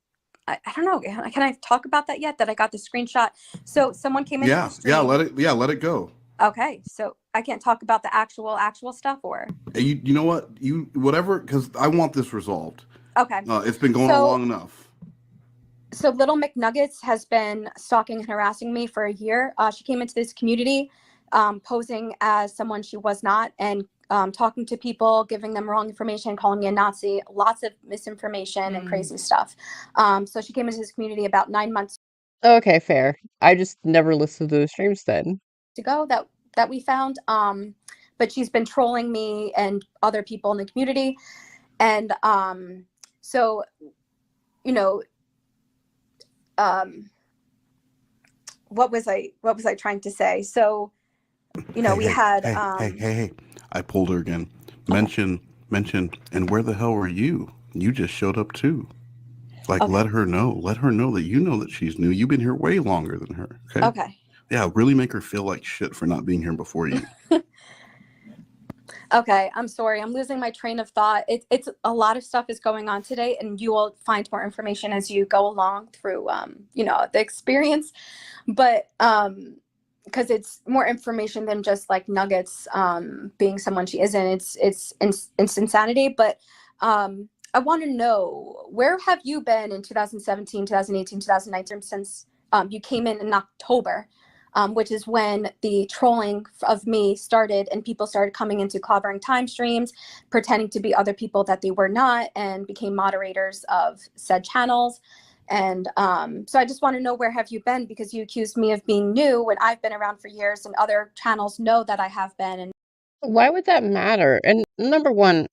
I don't know. Can I talk about that yet? That I got the screenshot. So someone came into the stream. Let it go. Okay. So I can't talk about the actual stuff, or You know what? Whatever, because I want this resolved. okay. It's been going on long enough. So Little McNuggets has been stalking and harassing me for a year. She came into this community posing as someone she was not, and talking to people, giving them wrong information, calling me a Nazi, lots of misinformation and crazy stuff. So she came into this community about 9 months Okay, fair. I just never listened to the streams then. ago that we found. But she's been trolling me and other people in the community. And so, what was I trying to say? So, we had Hey. I pulled her again. Mention, and where the hell were you? You just showed up too. Like, Okay. let her know that you know that she's new. You've been here way longer than her. Okay. Okay. Yeah, really make her feel like shit for not being here before you. Okay, I'm sorry. I'm losing my train of thought. It's a lot of stuff is going on today, and you will find more information as you go along through, the experience. But because it's more information than just like Nuggets being someone she isn't. It's insanity. But I want to know, where have you been in 2017, 2018, 2019 since you came in October? Which is when the trolling of me started, and people started coming into clobbering time streams, pretending to be other people that they were not, and became moderators of said channels. And so I just want to know, where have you been? Because you accused me of being new when I've been around for years, and other channels know that I have been. And Why would that matter? And number one,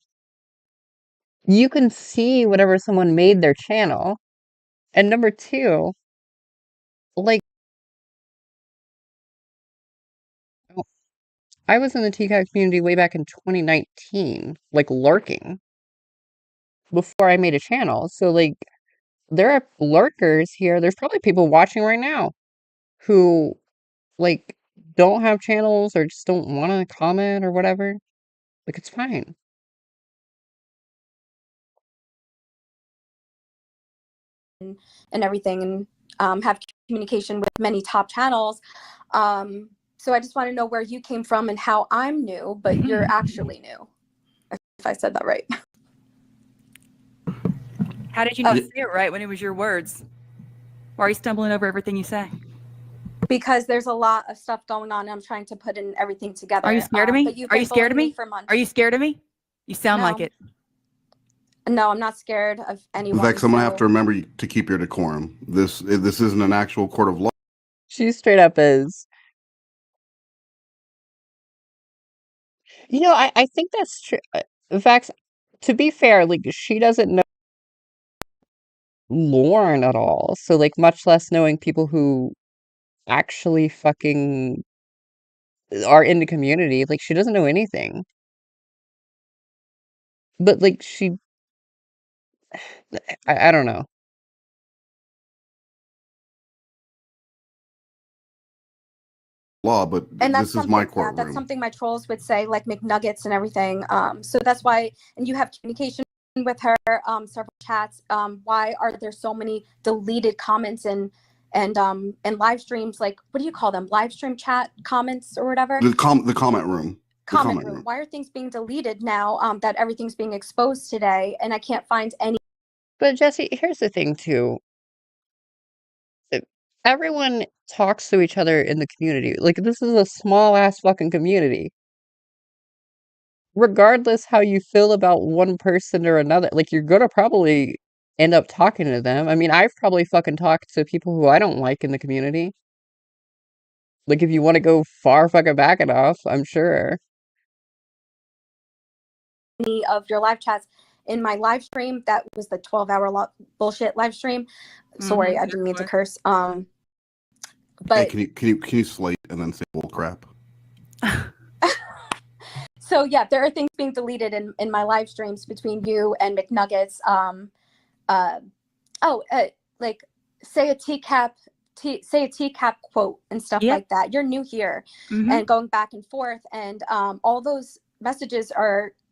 you can see whatever someone made their channel. And number two, like, I was in the TCAT community way back in 2019, like lurking before I made a channel. So, like, there are lurkers here. There's probably people watching right now who, like, don't have channels or just don't want to comment or whatever. Like, it's fine. everything, and have communication with many top channels. So I just want to know where you came from and how I'm new, but you're actually new. If I said that right. How did you not say it right when it was your words? Why are you stumbling over everything you say? Because there's a lot of stuff going on, and I'm trying to put in everything together. Are you scared of me? But you've Are been you scared of bullying me? for months. Are you scared of me? You sound like No. it. No, I'm not scared of anyone. Vex, I'm gonna have so- to remember to keep your decorum. This isn't an actual court of law. She straight up is. I think that's true. In fact, to be fair, like, she doesn't know Lauren at all. So, like, much less knowing people who actually fucking are in the community. Like, she doesn't know anything. But, like, I don't know. law, but And that's this is my something, yeah, courtroom. that's something my trolls would say, like McNuggets and everything. So that's why, and you have communication with her, several chats. Why are there so many deleted comments and live streams? Like, what do you call them? Live stream chat comments or whatever? The comment room. Comment room. Why are things being deleted now that everything's being exposed today? And I can't find any. But Jessi, here's the thing too. Everyone talks to each other in the community. Like, this is a small ass fucking community. Regardless how you feel about one person or another, like, you're gonna probably end up talking to them. I mean, I've probably fucking talked to people who I don't like in the community. Like, if you want to go far fucking back enough, I'm sure. Of your live chats in my live stream. That was the 12-hour bullshit live stream. Sorry, I didn't mean to curse. But hey, can you slate and then say bull crap? So yeah, there are things being deleted in my live streams between you and McNuggets. Like say a TCAP quote and stuff like that. You're new here, and going back and forth, and all those messages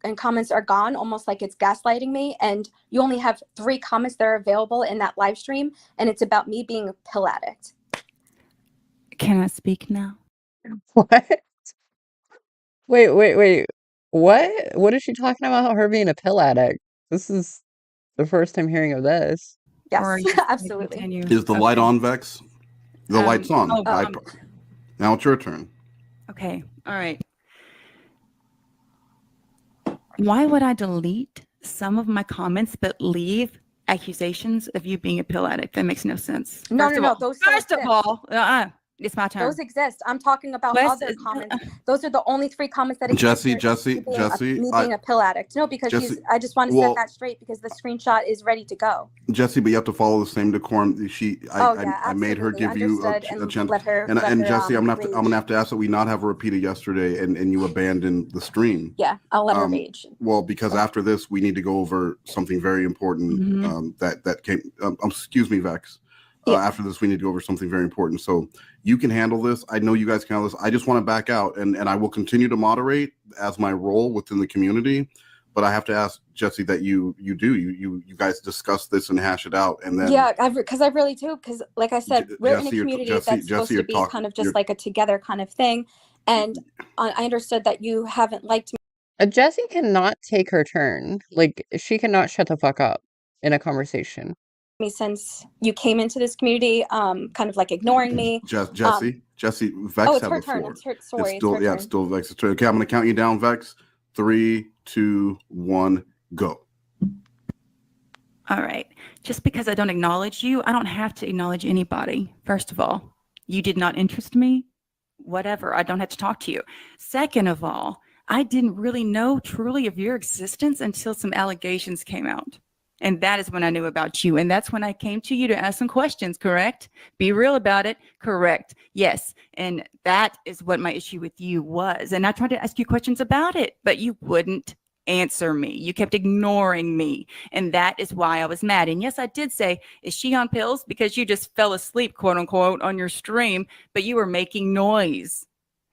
and comments are gone, almost like it's gaslighting me. And you only have 3 comments that are available in that live stream, and it's about me being a pill addict. Can I speak now? What? Wait. What? What is she talking about? Her being a pill addict? This is the first time hearing of this. Or Yes, you just absolutely. continue? Is the light on, Vex? The light's on. oh, Now it's your turn. Okay. All right. Why would I delete some of my comments but leave accusations of you being a pill addict? That makes no sense. No. Those first of all, it's my turn. Those exist. I'm talking about other comments. Those are the only 3 comments that exist. Jessi, me being a pill addict. No, because I just want to set that straight because the screenshot is ready to go. Jessi, but you have to follow the same decorum. I made her give you a chance. And Jessi, I'm gonna have to ask that we not have her repeated yesterday and you abandoned the stream. Yeah, I'll let her rage. Well, because after this we need to go over something very important that came. Excuse me, Vex. After this, we need to go over something very important. So you can handle this. I know you guys can handle this. I just want to back out, and I will continue to moderate as my role within the community. But I have to ask Jessi that you guys discuss this and hash it out, and then because I really do. Because like I said, we're in a community that's supposed to be kind of just like a together kind of thing, and I understood that you haven't liked me. Jessi cannot take her turn. Like, she cannot shut the fuck up in a conversation. Me since you came into this community, kind of like ignoring me. Jessi, Vex. Oh, it's her turn. It's still Vex's turn. Okay, I'm gonna count you down, Vex. 3, 2, 1, go. All right. Just because I don't acknowledge you, I don't have to acknowledge anybody. First of all, you did not interest me. Whatever. I don't have to talk to you. Second of all, I didn't really know truly of your existence until some allegations came out. And that is when I knew about you. And that's when I came to you to ask some questions, correct? Be real about it. Correct. Yes. And that is what my issue with you was. And I tried to ask you questions about it, but you wouldn't answer me. You kept ignoring me. And that is why I was mad. And yes, I did say, is she on pills? Because you just fell asleep, quote unquote, on your stream, but you were making noise.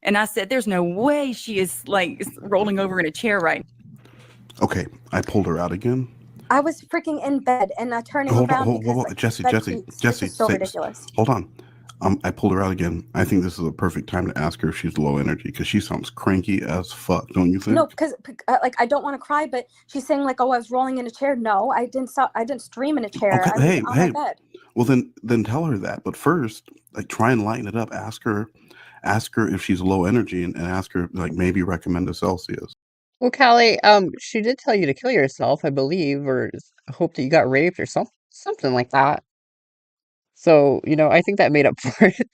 And I said, there's no way she is like rolling over in a chair right now. Okay. I pulled her out again. I was freaking in bed and turning around. Jessi, so ridiculous. Hold on. I pulled her out again. I think this is a perfect time to ask her if she's low energy because she sounds cranky as fuck. Don't you think? No, because like I don't want to cry, but she's saying like, "Oh, I was rolling in a chair." No, I didn't. I didn't stream in a chair. Okay, I was on my bed. Well, then tell her that. But first, like, try and lighten it up. Ask her if she's low energy, and ask her like maybe recommend a Celsius. Well, Callie, she did tell you to kill yourself, I believe, or hope that you got raped or something like that. So, I think that made up for it.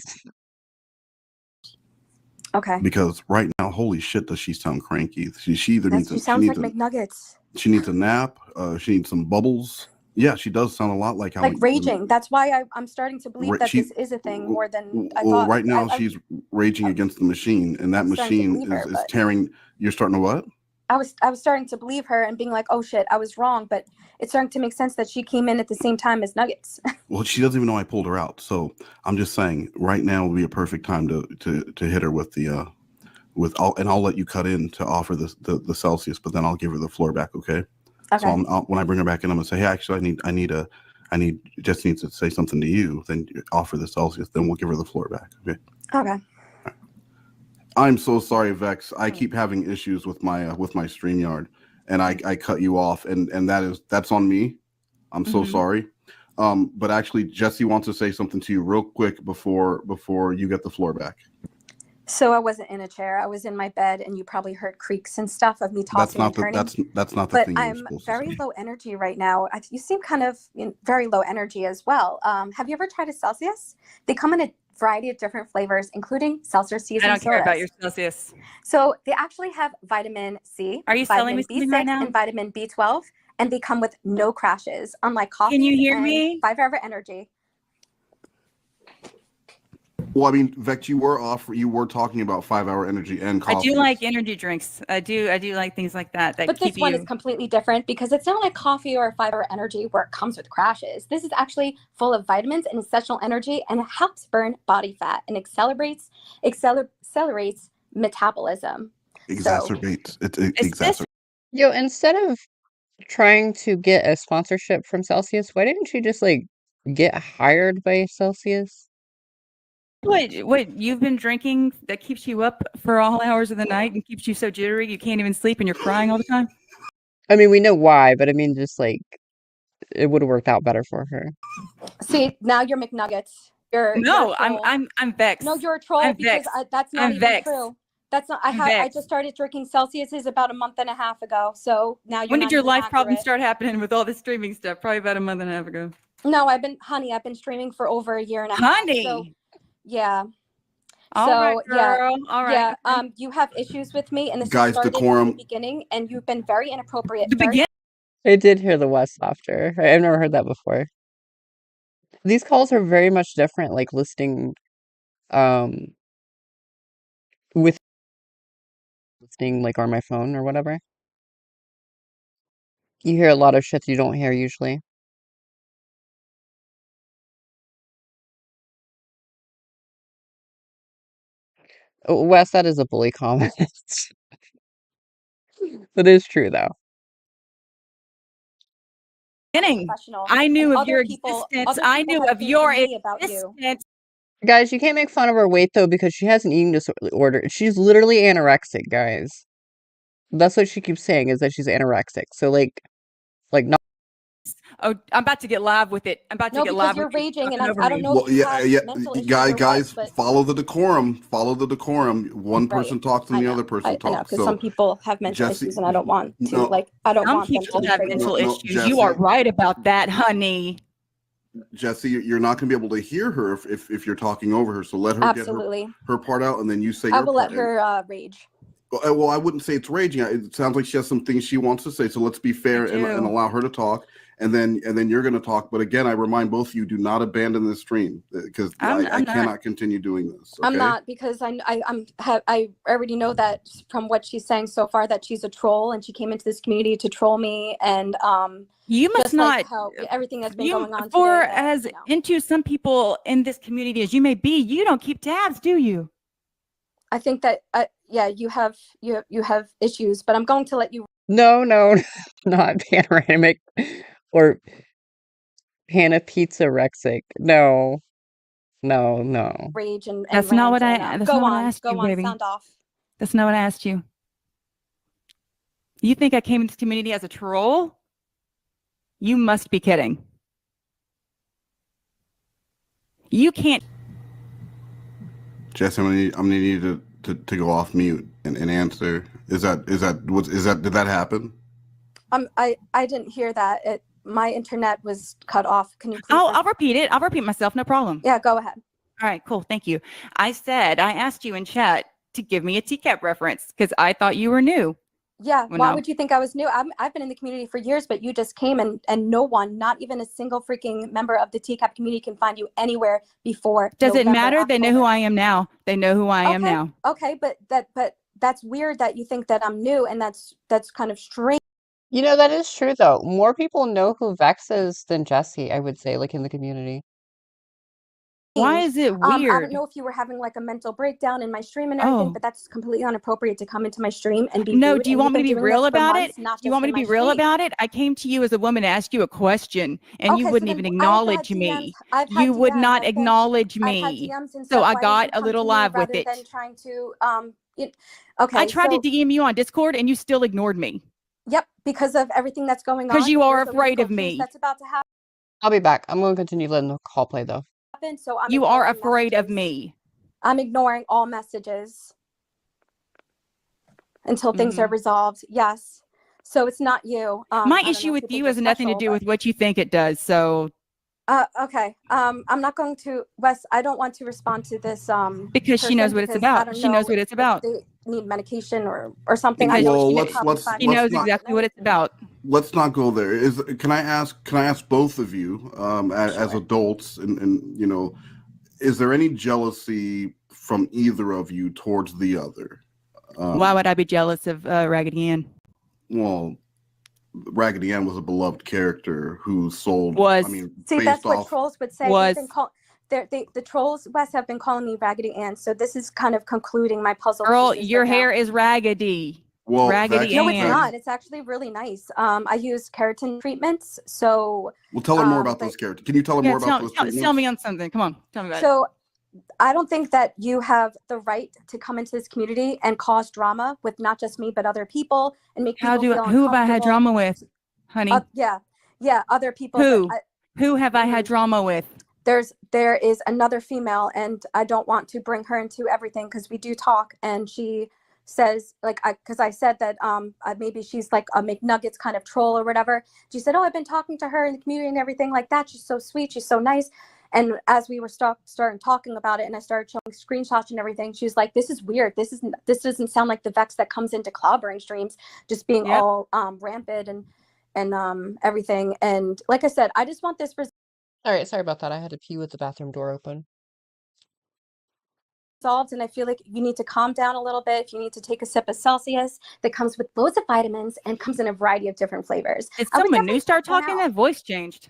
Okay. Because right now, holy shit, does she sound cranky? She either needs she sounds like McNuggets. She needs a nap. She needs some bubbles. Yeah, she does sound a lot like how raging. That's why I'm starting to believe that this is a thing more than I thought. Well, right now she's raging against the machine, and that machine is tearing. You're starting to what? I was starting to believe her and being like, oh shit, I was wrong. But it's starting to make sense that she came in at the same time as Nuggets. Well, she doesn't even know I pulled her out. So I'm just saying, right now would be a perfect time to hit her with the and I'll let you cut in to offer the Celsius, but then I'll give her the floor back. Okay. Okay. So when I bring her back in, I'm gonna say, hey, actually, I need Jessi needs to say something to you. Then offer the Celsius. Then we'll give her the floor back. Okay. Okay. I'm so sorry, Vex. I keep having issues with my StreamYard, and I cut you off, and that's on me. I'm so sorry. But actually, Jessi wants to say something to you real quick before you get the floor back. So I wasn't in a chair. I was in my bed, and you probably heard creaks and stuff of me tossing and turning. That's not the But thing. I'm very low energy right now. You seem kind of very low energy as well. Have you ever tried a Celsius? They come in a variety of different flavors, including seltzer seasoned I don't care sodas. about your Celsius. So they actually have vitamin C, Are you selling me vitamin something B6, right now? and vitamin B12, and they come with no crashes, unlike coffee. Can you hear and me? 5 Hour Energy. Well, I mean, Vex, you were talking about 5 Hour Energy and coffee. I do like energy drinks. I do like things like that But keep this one you. is completely different because it's not like coffee or 5 Hour Energy where it comes with crashes. This is actually full of vitamins and essential energy, and it helps burn body fat and accelerates metabolism. Exacerbates. It Is this exacerbates. Yo, instead of trying to get a sponsorship from Celsius, why didn't you just like get hired by Celsius? what you've been drinking that keeps you up for all hours of the night and keeps you so jittery you can't even sleep and you're crying all the time? I mean, we know why, but I mean, just like it would have worked out better for her. See, now you're McNuggets. You're No, a troll. I'm vexed. No, you're a troll I'm because vexed. that's not I'm even vexed. true. That's not. I'm I vexed. just started drinking Celsiuses about a month and a half ago. So now you're. When did not your even life problems accurate. start happening with all this streaming stuff? Probably about a month and a half ago. No, I've been streaming for over a year and a half. So, yeah. All So right, yeah, girl. All right. yeah. Okay. You have issues with me, and this Guys, started decorum. at the beginning, and you've been very inappropriate. The beginning. I did hear the West laughter. I've never heard that before. These calls are very much different, like listening with listening like on my phone or whatever. You hear a lot of shit you don't hear usually. Oh, Wes, that is a bully comment. That is true though. Professional. I knew And of your other people- existence. other I people knew have of things your to say about you. existence. Guys, you can't make fun of her weight though because she has an eating disorder. She's literally anorexic, guys. That's what she keeps saying is that she's anorexic. So like not Oh, I'm about to get live with it. I'm about to No, get because live you're with you raging, and talking over I don't me. know Well, if you yeah, have mental issues guys, or what, but follow the decorum. Follow the decorum. One Right. person talks and I the know. other person I know, talks. because So some people have mental Jessi- issues, and I don't want to. no. I don't Some want them people to be have triggered. mental No, issues. Jessi. You are right about that, honey. Jessi, you're not going to be able to hear her if you're talking over her. So let her Absolutely. get her part out, and then you say I your will part. let her rage. Well, I wouldn't say it's raging. It sounds like she has some things she wants to say. So let's be fair and allow her to talk, and then you're going to talk. But again, I remind both of you: do not abandon this stream because I cannot continue doing this. Okay? I'm not, because I already know that from what she's saying so far that she's a troll and she came into this community to troll me, and You must just like not. how everything that's been going on For today, as you know. into some people in this community as you may be, you don't keep tabs, do you? I think that yeah, you have issues, but I'm going to let you no, not panoramic or Pizza-rexic. No. rage and That's not what rant, I. and, That's go not what I on, asked you, go on, baby. sound off. That's not what I asked you. You think I came into this community as a troll? You must be kidding. You can't. Jess, I'm gonna need you to go off mute and answer. Did that happen? I didn't hear that. My internet was cut off. Can you please? I'll repeat it. I'll repeat myself. No problem. Yeah, go ahead. All right, cool. Thank you. I asked you in chat to give me a TCAP reference because I thought you were new. Yeah, Well, why no. would you think I was new? I've been in the community for years, but you just came, and no one, not even a single freaking member of the TCAP community can find you anywhere before. Does it November, matter? They know who October. I am now. They know who I am now. Okay, but that's weird that you think that I'm new, and that's kind of strange. You know, that is true though. More people know who Vex is than Jessi, I would say, like in the community. Why is it I don't weird? know if you were having like a mental breakdown in my stream and everything, Oh. but that's completely inappropriate to come into my stream and be No, rude. do you And want you've me to been be doing real this for about it? months, not Do you just want me in to be my real stream. about it? I came to you as a woman to ask you a question, and you Okay, so wouldn't then even I've had acknowledge DMs. me. I've had You would DMs. not acknowledge I've had me. DMs and So stuff. I Why didn't got you a come little to me live with rather than it. trying to I okay, tried so to DM you on Discord, and you still ignored me yep, because of everything that's going because on. you are There's a afraid legal of case me. that's about to I'll be back. I'm going to continue letting the call play though. happen, so I'm You are ignoring afraid of messages. me. I'm ignoring all messages until things are resolved. Yes. So it's not you. My I don't know issue if with you think you you're has nothing to special, do but with what you think it does. So okay. I'm not going to Wes. I don't want to respond to this because she knows person what it's because I about. don't She knows know what it's if about. they need medication or something. I Because know Well, she she, could probably let's find she me knows not exactly what it's about. let's not go there. Can I ask both of you, as Sure. adults, and you know, is there any jealousy from either of you towards the other? Why would I be jealous of Raggedy Ann? Well, Raggedy Ann was a beloved character who sold. Was. I mean, See, based that's what off. trolls would say. Was. They've been the trolls Wes have been calling me Raggedy Ann. So this is kind of concluding my puzzle Girl, pieces your right now. hair is raggedy. Well, Raggedy No, it's Ann. not. It's actually really nice. I use keratin treatments. So Well, tell her more about like- those characters. Can you tell her more about those treatments? Sell me on something. Come on, tell me about it. so I don't think that you have the right to come into this community and cause drama with not just me but other people and make people feel Who have I had uncomfortable. drama with, honey? Yeah, other people. Who? That Who have I had drama with? there is another female, and I don't want to bring her into everything because we do talk, and she says because I said that maybe she's like a McNuggets kind of troll or whatever. She said, "Oh, I've been talking to her in the community and everything like that. She's so sweet. She's so nice." And as we were starting talking about it, and I started showing screenshots and everything, she was like, "This is weird. This doesn't sound like the Vex that comes into clobbering streams, just being all rampant and everything." And like I said, I just want this All right, sorry about that. I had to pee with the bathroom door open. resolved, and I feel like you need to calm down a little bit. If you need to take a sip of Celsius that comes with loads of vitamins and comes in a variety of different flavors. Did I would someone new definitely start check one talking? out, That voice changed.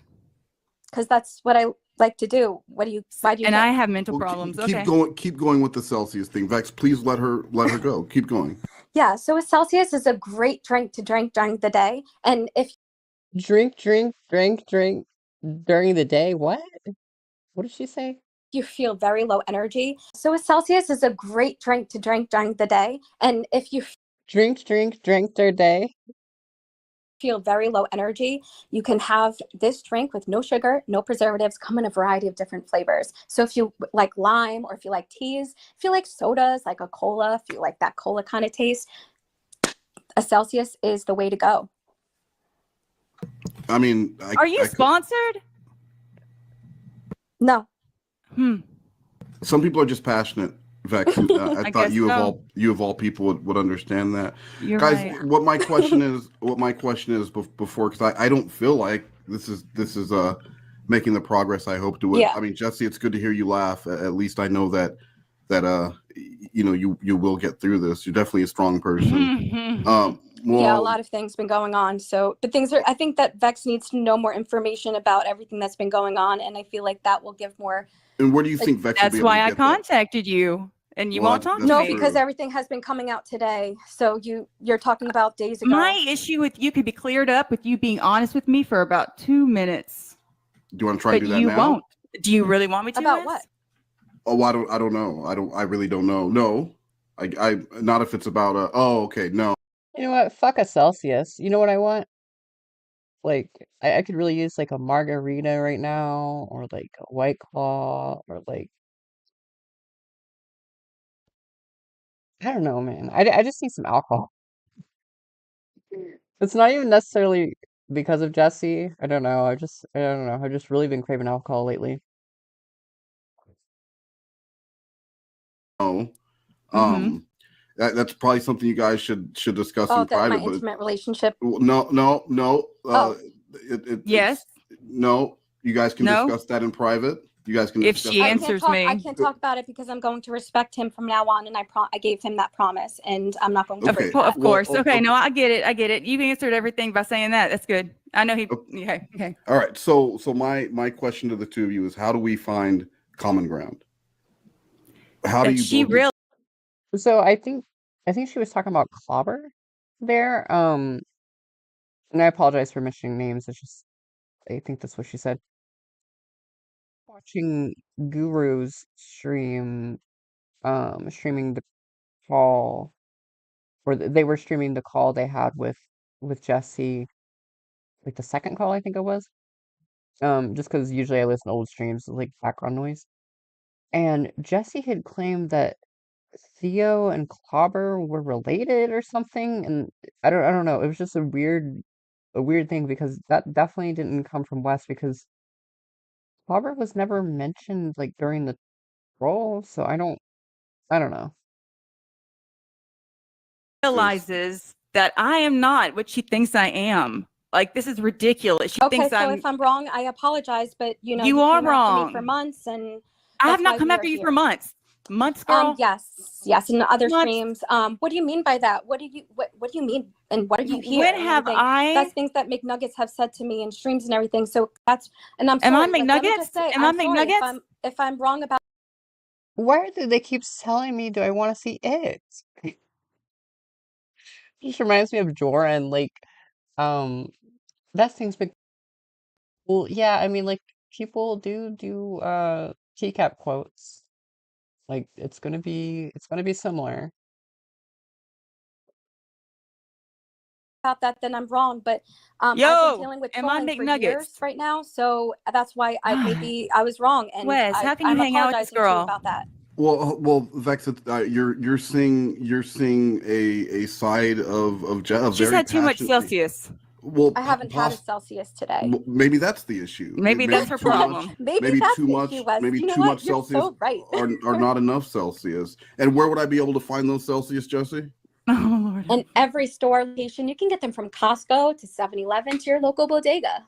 because that's what I like to do. Why do you And I have mental Well, problems. keep Okay. keep going with the Celsius thing. Vex, please let her go. Keep going. Yeah, so a Celsius is a great drink to drink during the day. And if Drink during the day. What? What did she say? you feel very low energy, so a Celsius is a great drink to drink during the day. And if you Drink their day. feel very low energy, you can have this drink with no sugar, no preservatives, come in a variety of different flavors. So if you like lime, or if you like teas, if you like sodas, like a cola, if you like that cola kind of taste, a Celsius is the way to go. I mean, Are you sponsored? No. Some people are just passionate. Vex, I thought you of all people would understand that. You're Guys, right. what my question is before, because I don't feel like this is making the progress I hope to. Yeah. I mean, Jessi, it's good to hear you laugh. At least I know that you will get through this. You're definitely a strong person. Yeah, a lot of things been going on. So, but I think that Vex needs to know more information about everything that's been going on, and I feel like that will give more. And where do you think Vex will That's be able why to I get that? contacted you, and you Well, won't talk to No, me. because everything has been coming out today. So you're talking about days ago. My issue with you could be cleared up with you being honest with me for about 2 minutes. Do you want to try and But do that you now? won't. Do you really want me to? About Wes? what? Oh, I don't know. I really don't know. No, I not if it's about oh, okay, no. You know what? Fuck a Celsius. You know what I want? Like, I could really use like a margarita right now, or like a White Claw, or like, I don't know, man. I just need some alcohol. It's not even necessarily because of Jessi. I don't know. I don't know. I've just really been craving alcohol lately. No. Mm-hmm. That's probably something you guys should discuss Oh, in private. my But intimate relationship. no. Oh. Yes. No, you guys can No? discuss that in private. You guys can If discuss she that. answers I me. can't talk about it because I'm going to respect him from now on, and I gave him that promise, and I'm not going to Okay. break that. Of course. Well, Okay. No, I get it. I get it. You've answered everything by saying that. That's good. I know he. Okay. Okay. All right. So my question to the two of you is, how do we find common ground? How do That you she both? really. So I think she was talking about Clobber there. And I apologize for mentioning names. It's just I think that's what she said. Watching Guru's streaming the call, or they were streaming the call they had with Jessi, like the second call I think it was. Just because usually I listen to old streams, like background noise. And Jessi had claimed that Theo and Clobber were related or something, and I don't know. It was just a weird thing because that definitely didn't come from Wes because Clobber was never mentioned like during the troll, so I don't know. Realizes that I am not what she thinks I am. Like, this is ridiculous. She Okay, thinks so I'm. if I'm wrong, I apologize, but You you are came after me wrong. for months, and I have that's not why come we after are you for here. months. Months, girl. Yes, in other Months. streams. What do you mean by that? What do you mean, and what are you here? When and have everything? I? That's things that McNuggets have said to me in streams and everything. So and I'm Am I sorry. Like, let me McNuggets? just say, Am I I'm sorry McNuggets? if I'm wrong about. Why do they keep telling me, do I want to see it? Just reminds me of Jorah and like um that thing's big. Well, yeah, I mean like people do keycap quotes. Like it's gonna be similar. About that, then I'm wrong. But I've been Yo, dealing with am I trolling for years McNuggets? right now, so that's why God. I was wrong, and Wes, how can you I'm hang out with this apologizing to you girl? about that. Well, Vex, you're seeing a side of a She's very had too much passionate. Celsius. Well, I haven't had a Celsius today. maybe that's the issue. Maybe that's her too much. problem. Maybe Maybe that's too the much. issue, Wes. Maybe You know too what? much You're Celsius so right. are not enough Celsius. And where would I be able to find those Celsius, Jesse? Oh, Lord. And every store location, you can get them from Costco to 7-Eleven to your local bodega.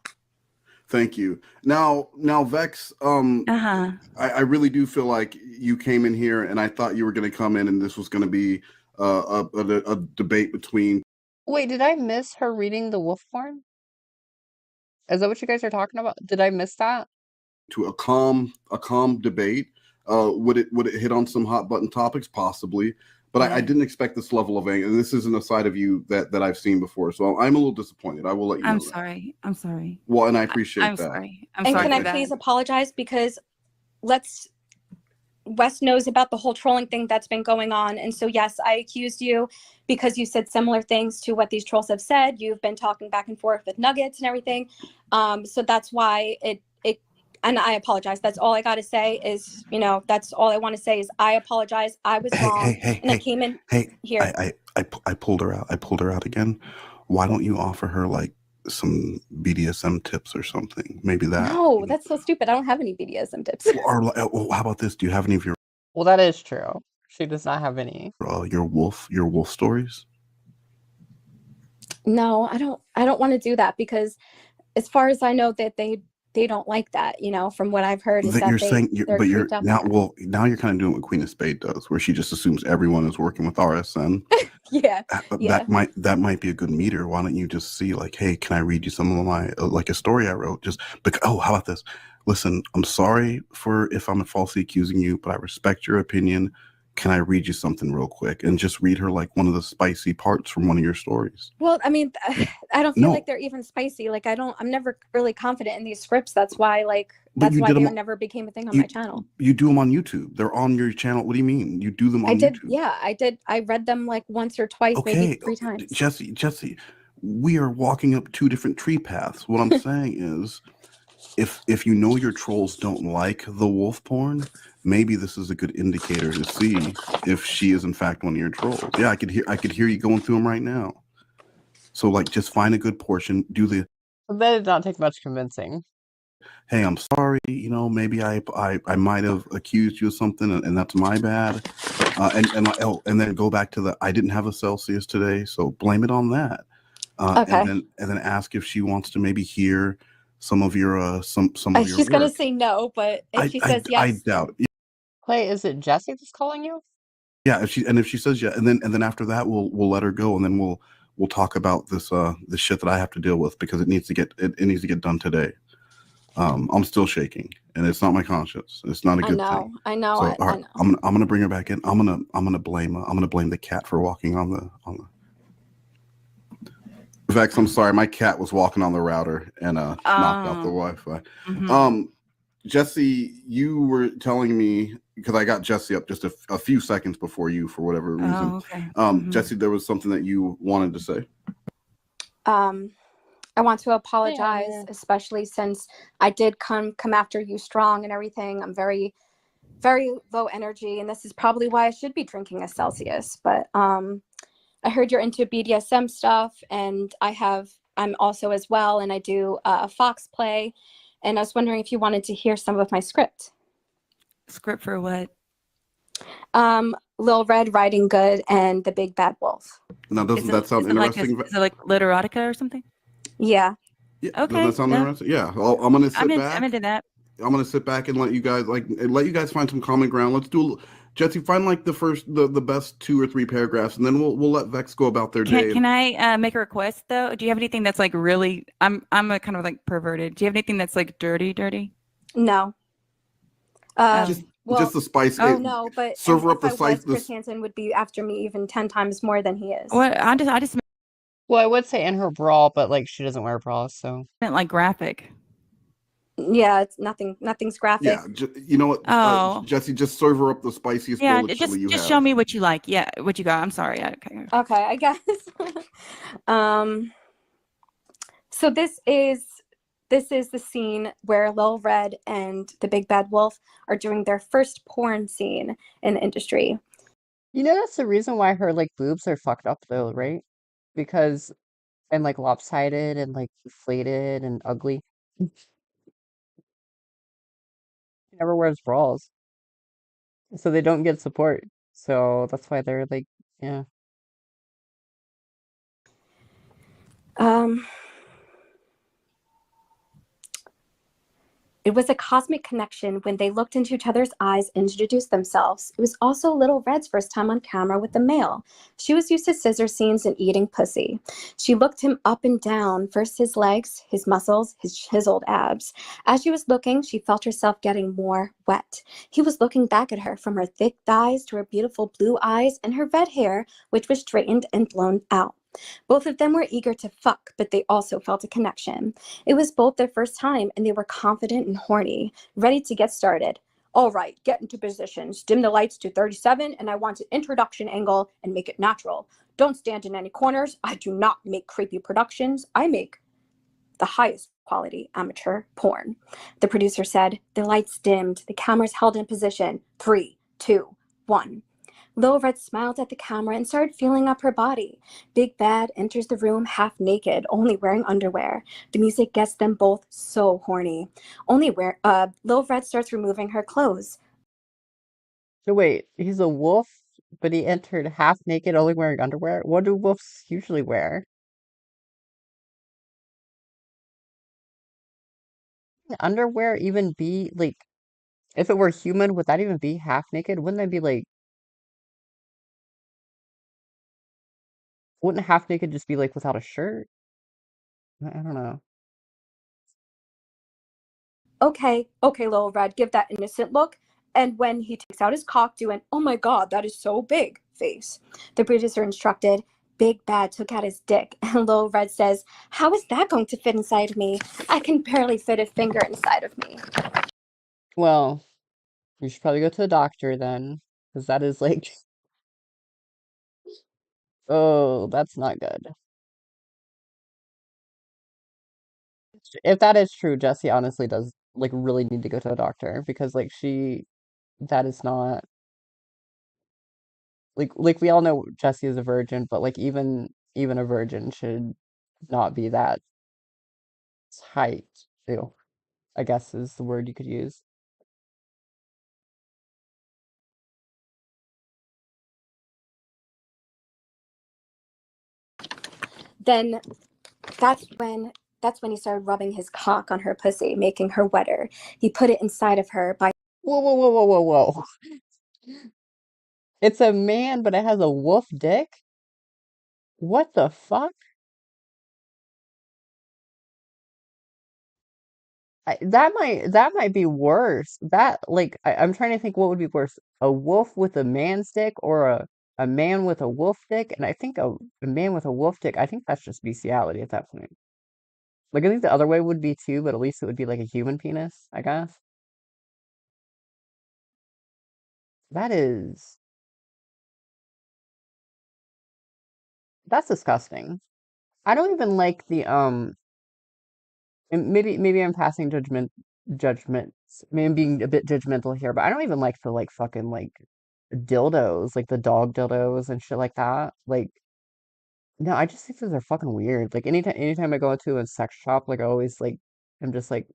Thank you. Now, Vex, Uh-huh. I really do feel like you came in here, and I thought you were going to come in, and this was going to be a debate between. Wait, did I miss her reading the wolf form? Is that what you guys are talking about? Did I miss that? To a calm debate. Would it hit on some hot button topics? Possibly, but I didn't expect this level of anger. And this isn't a side of you that I've seen before. So I'm a little disappointed. I will let you know. I'm that. sorry. I'm sorry. Well, and I appreciate I'm that. sorry. I'm And sorry can for I that. please apologize because Wes knows about the whole trolling thing that's been going on. And so, yes, I accused you because you said similar things to what these trolls have said. You've been talking back and forth with Nuggets and everything. So that's why and I apologize. That's all I got to say is, that's all I want to say is I apologize. I was wrong. I came in here. I pulled her out. I pulled her out again. Why don't you offer her like some BDSM tips or something? Maybe that. No, that's so stupid. I don't have any BDSM tips. Or how about this? Do you have any of your Well, that is true. She does not have any. your wolf stories? No, I don't want to do that because as far as I know that they don't like that, from what I've heard is That that you're they're saying, but you're creeped out by now. that. Well, now you're kind of doing what Queen of Spade does, where she just assumes everyone is working with RSN. Yeah. Yeah. That might be a good meter. Why don't you just see like, hey, can I read you some of my like a story I wrote? Just because. Oh, how about this? Listen, I'm sorry for if I'm falsely accusing you, but I respect your opinion. Can I read you something real quick? And just read her like one of the spicy parts from one of your stories. Well, I mean, I don't feel No. like they're even spicy. Like I'm never really confident in these scripts. That's why But that's you why did they them- never became a thing on my channel. You do them on YouTube. They're on your channel. What do you mean? You do them on I did. YouTube? Yeah, I did. I read them like once or twice, maybe 3 times. Jessi, we are walking up 2 different tree paths. What I'm saying is, if you know your trolls don't like the wolf porn, maybe this is a good indicator to see if she is in fact one of your trolls. Yeah, I could hear you going through them right now. So like, just find a good portion. Do the That did not take much convincing. hey, I'm sorry. Maybe I might have accused you of something, and that's my bad. And then go back to the I didn't have a Celsius today, so blame it on that. Okay. And then ask if she wants to maybe hear some of your some of your She's gonna work. say no, but if she says I yes, doubt. Clay, is it Jessi that's calling you? Yeah, if she says yeah, and then after that we'll let her go, and then we'll talk about this shit that I have to deal with because it needs to get done today. I'm still shaking, and it's not my conscience. It's not a good thing. I know, So all I right, know. I'm gonna bring her back in. I'm gonna blame the cat for walking on the. Vex, I'm sorry, my cat was walking on the router and knocked out the Wi-Fi. Mhm. Jessi, you were telling me because I got Jessi up just a few seconds before you for whatever reason. Oh, okay. Jessi, there was something that you wanted to say. I want to apologize, Yeah. especially since I did come after you strong and everything. I'm very, very low energy, and this is probably why I should be drinking a Celsius. But I heard you're into BDSM stuff, and I'm also as well, and I do Fox play, and I was wondering if you wanted to hear some of my script. Script for what? Lil Red Riding Good and the Big Bad Wolf. Now, doesn't that sound interesting? Is it like literotica or something? Yeah. Yeah, Okay, doesn't that sound yeah. interesting? Yeah, I'm gonna sit back. I'm into that. I'm gonna sit back and let you guys find some common ground. Let's do Jessi, find like the best 2 or 3 paragraphs, and then we'll let Vex go about their day. Can I make a request though? Do you have anything that's like really? I'm a kind of like perverted. Do you have anything that's like dirty? No. Just Well, the spice. oh no, but serve her up if the I spice. was, Chris Hansen would be after me even 10 times more than he is. What I just Well, I would say in her bra, but like she doesn't wear bras, so. meant like graphic. Yeah, it's nothing's graphic. Yeah, you know what, Oh. Jessi, just serve her up the spiciest bowl of chili you have. Just show me what you like. Yeah, what you got. I'm sorry. Okay. Okay, I guess. So this is the scene where Lil Red and the Big Bad Wolf are doing their first porn scene in the industry. You know, that's the reason why her like boobs are fucked up though, right? Because and like lopsided and like inflated and ugly. She never wears bras. So they don't get support. So that's why they're like, yeah. It was a cosmic connection when they looked into each other's eyes and introduced themselves. It was also Little Red's first time on camera with a male. She was used to scissor scenes and eating pussy. She looked him up and down, first his legs, his muscles, his chiseled abs. As she was looking, she felt herself getting more wet. He was looking back at her, from her thick thighs to her beautiful blue eyes and her red hair, which was straightened and blown out. Both of them were eager to fuck, but they also felt a connection. It was both their first time, and they were confident and horny, ready to get started. All right, get into positions. Dim the lights to 37, and I want an introduction angle and make it natural. Don't stand in any corners. I do not make creepy productions. I make the highest quality amateur porn. The producer said. The lights dimmed. The cameras held in position. 3, 2, 1. Lil Red smiled at the camera and started feeling up her body. Big Bad enters the room half naked, only wearing underwear. The music gets them both so horny. Lil Red starts removing her clothes. So wait, he's a wolf, but he entered half naked, only wearing underwear? What do wolves usually wear? Underwear even be like, if it were human, would that even be half naked? Wouldn't that be like, wouldn't half naked just be like without a shirt? I don't know. Okay, Lil Red, give that innocent look. And when he takes out his cock, do an, oh my god, that is so big face. The producer instructed. Big Bad took out his dick, and Lil Red says, how is that going to fit inside of me? I can barely fit a finger inside of me. Well, you should probably go to the doctor then, because that is like, oh, that's not good. If that is true, Jessi honestly does like really need to go to the doctor because like that is not like we all know Jessi is a virgin, but like even a virgin should not be that tight. Ew, I guess is the word you could use. Then that's when That's when he started rubbing his cock on her pussy, making her wetter. He put it inside of her by Whoa, whoa, whoa, whoa, whoa, whoa. It's a man, but it has a wolf dick? What the fuck? That might be worse. I'm trying to think what would be worse, a wolf with a man's dick or a man with a wolf dick. And I think a man with a wolf dick, I think that's just bestiality at that point. Like I think the other way would be too, but at least it would be like a human penis, I guess. That is that's disgusting. I don't even like the and maybe I'm passing judgments. Maybe I'm being a bit judgmental here, but I don't even like the like fucking like dildos, like the dog dildos and shit like that. Like, no, I just think those are fucking weird. Like anytime I go into a sex shop, like I always like I'm just like,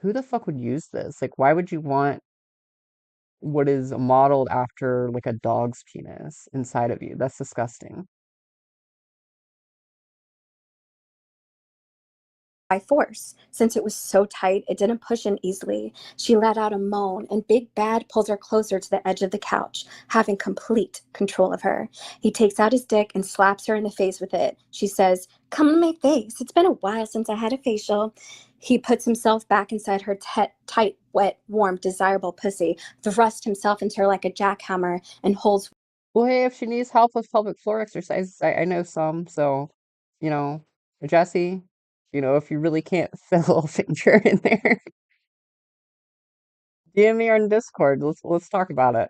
who the fuck would use this? Like, why would you want what is modeled after like a dog's penis inside of you? That's disgusting. force. Since it was so tight, it didn't push in easily. She let out a moan, and Big Bad pulls her closer to the edge of the couch, having complete control of her. He takes out his dick and slaps her in the face with it. She says, "Come on my face. It's been a while since I had a facial." He puts himself back inside her tight, wet, warm, desirable pussy, thrusts himself into her like a jackhammer, and holds Well, hey, if she needs help with pelvic floor exercises, I know some. So, you know, Jesse, if you really can't fit a little finger in there, DM me on Discord. Let's talk about it.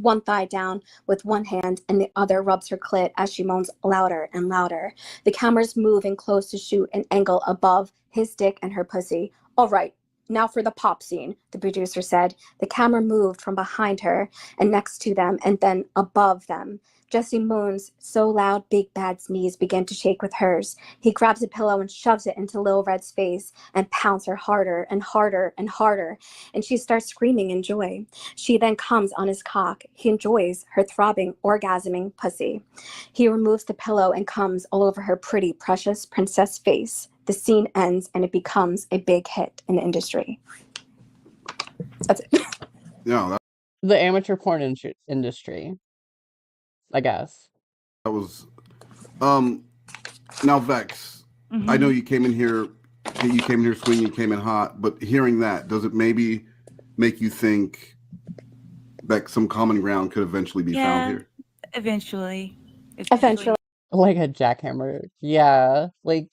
one thigh down with one hand and the other rubs her clit as she moans louder and louder. The cameras move and close to shoot an angle above his dick and her pussy. "All right, now for the pop scene," the producer said. The camera moved from behind her and next to them and then above them. Jessi moans so loud Big Bad's knees begin to shake with hers. He grabs a pillow and shoves it into Lil Red's face and pounds her harder and harder and harder, and she starts screaming in joy. She then comes on his cock. He enjoys her throbbing, orgasming pussy. He removes the pillow and comes all over her pretty, precious princess face. The scene ends and it becomes a big hit in the industry. That's it. Yeah, The amateur porn industry, I guess. that was now Vex. I know you came in here swinging, you came in hot, but hearing that, does it maybe make you think that some common ground could eventually be found here? Eventually. Eventually. Like a jackhammer. Yeah. Like,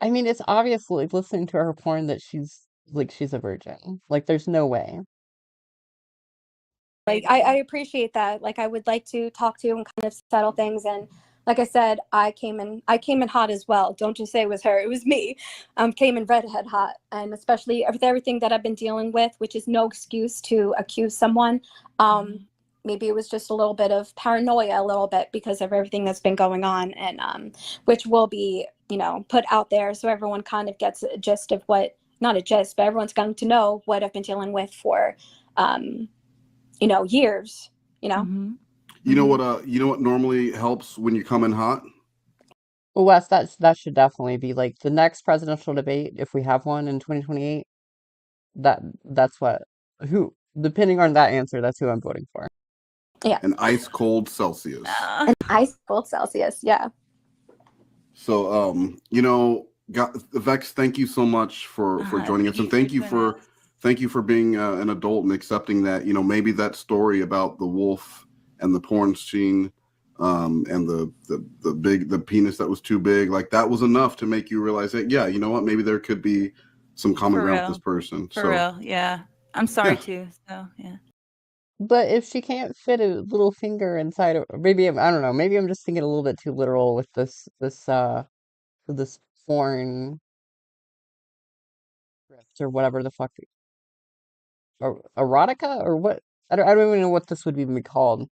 I mean, it's obvious, like, listening to her porn that she's a virgin. Like, there's no way. Like I appreciate that. Like I would like to talk to and kind of settle things. And like I said, I came in hot as well. Don't just say it was her, it was me. Came in redhead hot, and especially with everything that I've been dealing with, which is no excuse to accuse someone. Maybe it was just a little bit of paranoia, a little bit because of everything that's been going on, and which will be put out there so everyone kind of gets a gist of what, not a gist, but everyone's going to know what I've been dealing with for years. You know what normally helps when you come in hot? Well, Wes, that should definitely be like the next presidential debate if we have one in 2028. That's what who depending on that answer, that's who I'm voting for. Yeah. An ice cold Celsius. An ice cold Celsius. Yeah. So Vex, thank you so much for joining us, and thank you for being an adult and accepting that maybe that story about the wolf and the porn scene, and the penis that was too big, like that was enough to make you realize that you know what, maybe there could be some common ground with this person. For real, yeah. I'm sorry too. So yeah. But if she can't fit a little finger inside of, maybe I don't know, maybe I'm just thinking a little bit too literal with this foreign or whatever the fuck, or erotica or what? I don't even know what this would even be called.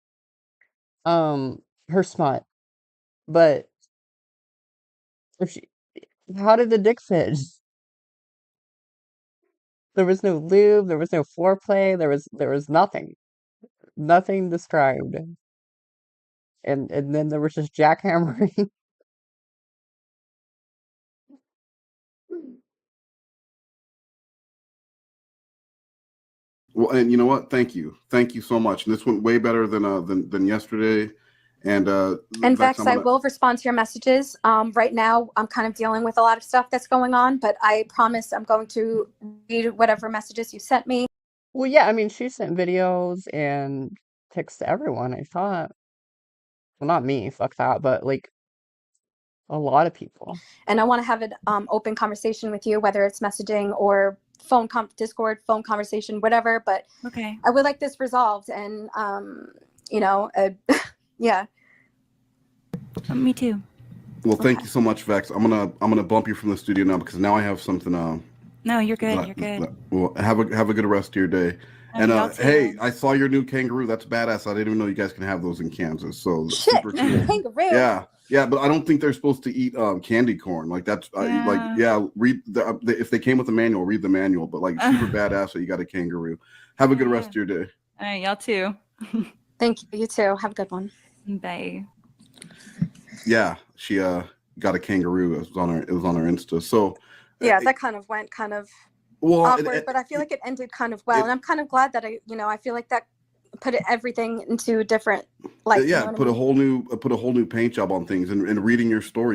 Her smut. But if she, how did the dick fit? There was no lube, there was no foreplay, there was nothing described, and then there was just jackhammering. Well, and you know what? Thank you so much. And this went way better than yesterday. And And Vex, Vex, I'm I gonna. will respond to your messages. Right now, I'm kind of dealing with a lot of stuff that's going on, but I promise I'm going to read whatever messages you sent me. Well, yeah, I mean, she sent videos and texts to everyone, I thought. Well, not me, fuck that, but like a lot of people. And I want to have an open conversation with you, whether it's messaging or Discord, phone conversation, whatever. But Okay. I would like this resolved, and you know, yeah. Me too. Well, thank Okay. you so much, Vex. I'm gonna bump you from the studio now because now I have something. No, you're good. You're good. Well, have a good rest of your day. Oh, And y'all too. hey, I saw your new kangaroo. That's badass. I didn't even know you guys can have those in Kansas. So Shit, super cool. kangaroo. Yeah, but I don't think they're supposed to eat candy corn. Like that's read if they came with the manual, read the manual. But like super badass that you got a kangaroo. Have a good rest of your day. All right, y'all too. Thank you. You too. Have a good one. Bye. Yeah, she got a kangaroo. It was on her Insta. So Yeah, that kind of went kind of awkward, but I feel like it ended kind of well, and I'm kind of glad that I feel like that put everything into a different light. Yeah, you know what put I a mean? whole new paint job on things, and reading your story.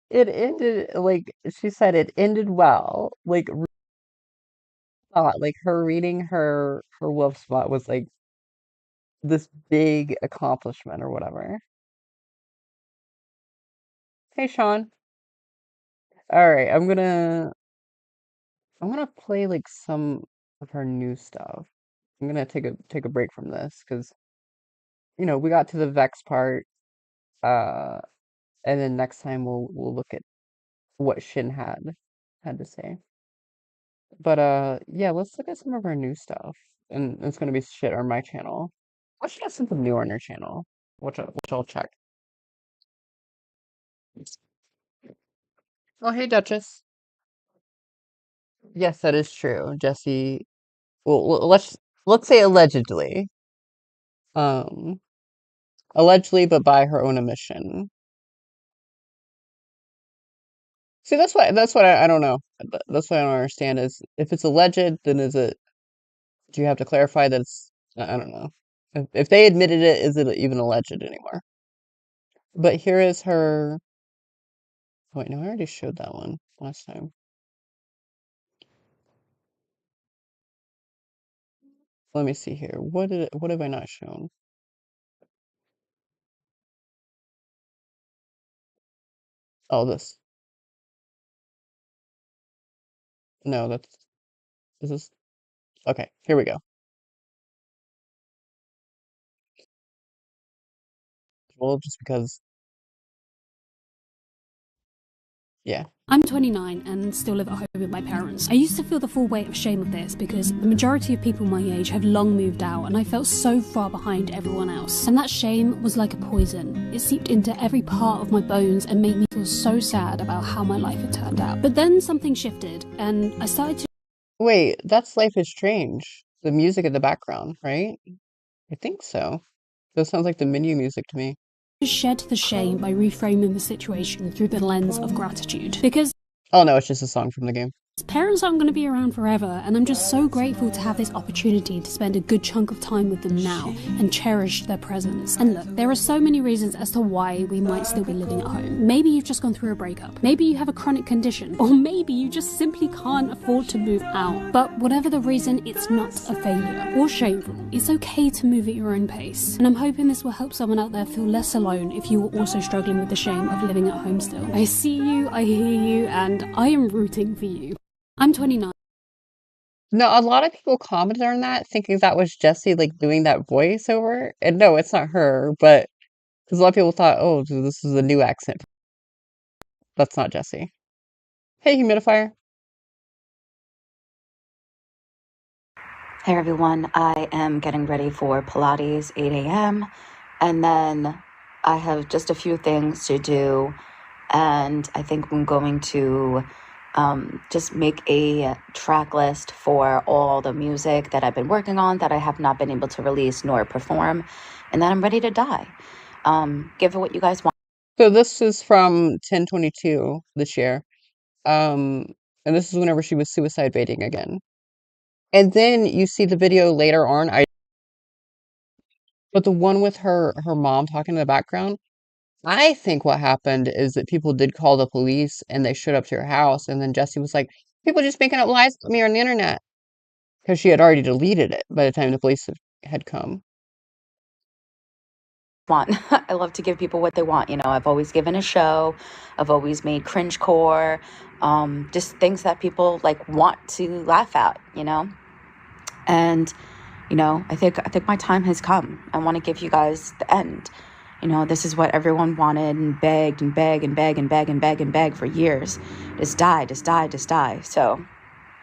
It ended like she said it ended well. Like thought like her reading her wolf spot was like this big accomplishment or whatever. Hey Sean. All right, I'm gonna play like some of her new stuff. I'm gonna take a break from this because we got to the Vex part, uh, and then next time we'll look at what Shin had to say. But yeah, let's look at some of her new stuff, and it's gonna be shit on my channel. Well, she got something new on her channel, which I'll check. Oh, hey Duchess. Yes, that is true. Jessi. Well, let's say allegedly. Um, allegedly, but by her own admission. See, that's what I don't know. That's what I don't understand is if it's alleged, then do you have to clarify that it's I don't know. If they admitted it, is it even alleged anymore? But here is her. Oh, wait, no, I already showed that one last time. Let me see here. What have I not shown? Oh, this. No, this is okay. Here we go. Well, just because, yeah. I'm 29 and still live at home with my parents. I used to feel the full weight of shame of this because the majority of people my age have long moved out and I felt so far behind everyone else. And that shame was like a poison. It seeped into every part of my bones and made me feel so sad about how my life had turned out. But then something shifted and I started to Wait, that's Life is Strange. The music in the background, right? I think so. That sounds like the menu music to me. shed the shame by reframing the situation through the lens of gratitude. Because Oh no, it's just a song from the game. parents aren't going to be around forever, and I'm just so grateful to have this opportunity to spend a good chunk of time with them now and cherish their presence. And look, there are so many reasons as to why we might still be living at home. Maybe you've just gone through a breakup. Maybe you have a chronic condition. Or maybe you just simply can't afford to move out. But whatever the reason, it's not a failure or shameful. It's okay to move at your own pace. And I'm hoping this will help someone out there feel less alone if you are also struggling with the shame of living at home still. I see you, I hear you, and I am rooting for you. I'm 29. No, a lot of people commented on that thinking that was Jessi like doing that voiceover. And no, it's not her, but because a lot of people thought, oh, this is a new accent. That's not Jessi. Hey, humidifier. Hey everyone, I am getting ready for Pilates 8 a.m. and then I have just a few things to do, and I think I'm going to just make a track list for all the music that I've been working on that I have not been able to release nor perform, and then I'm ready to die. Give it what you guys want. So this is from 10/22 this year. And this is whenever she was suicide baiting again. And then you see the video later on. But the one with her mom talking in the background, I think what happened is that people did call the police and they showed up to her house, and then Jessi was like, "People just making up lies about me on the internet," because she had already deleted it by the time the police had come. Want. I love to give people what they want. You know, I've always given a show. I've always made cringe core, just things that people like want to laugh at, you know? And, you know, I think my time has come. I want to give you guys the end. You know, this is what everyone wanted and begged and begged and begged and begged and begged and begged for years. Just die, just die, just die. So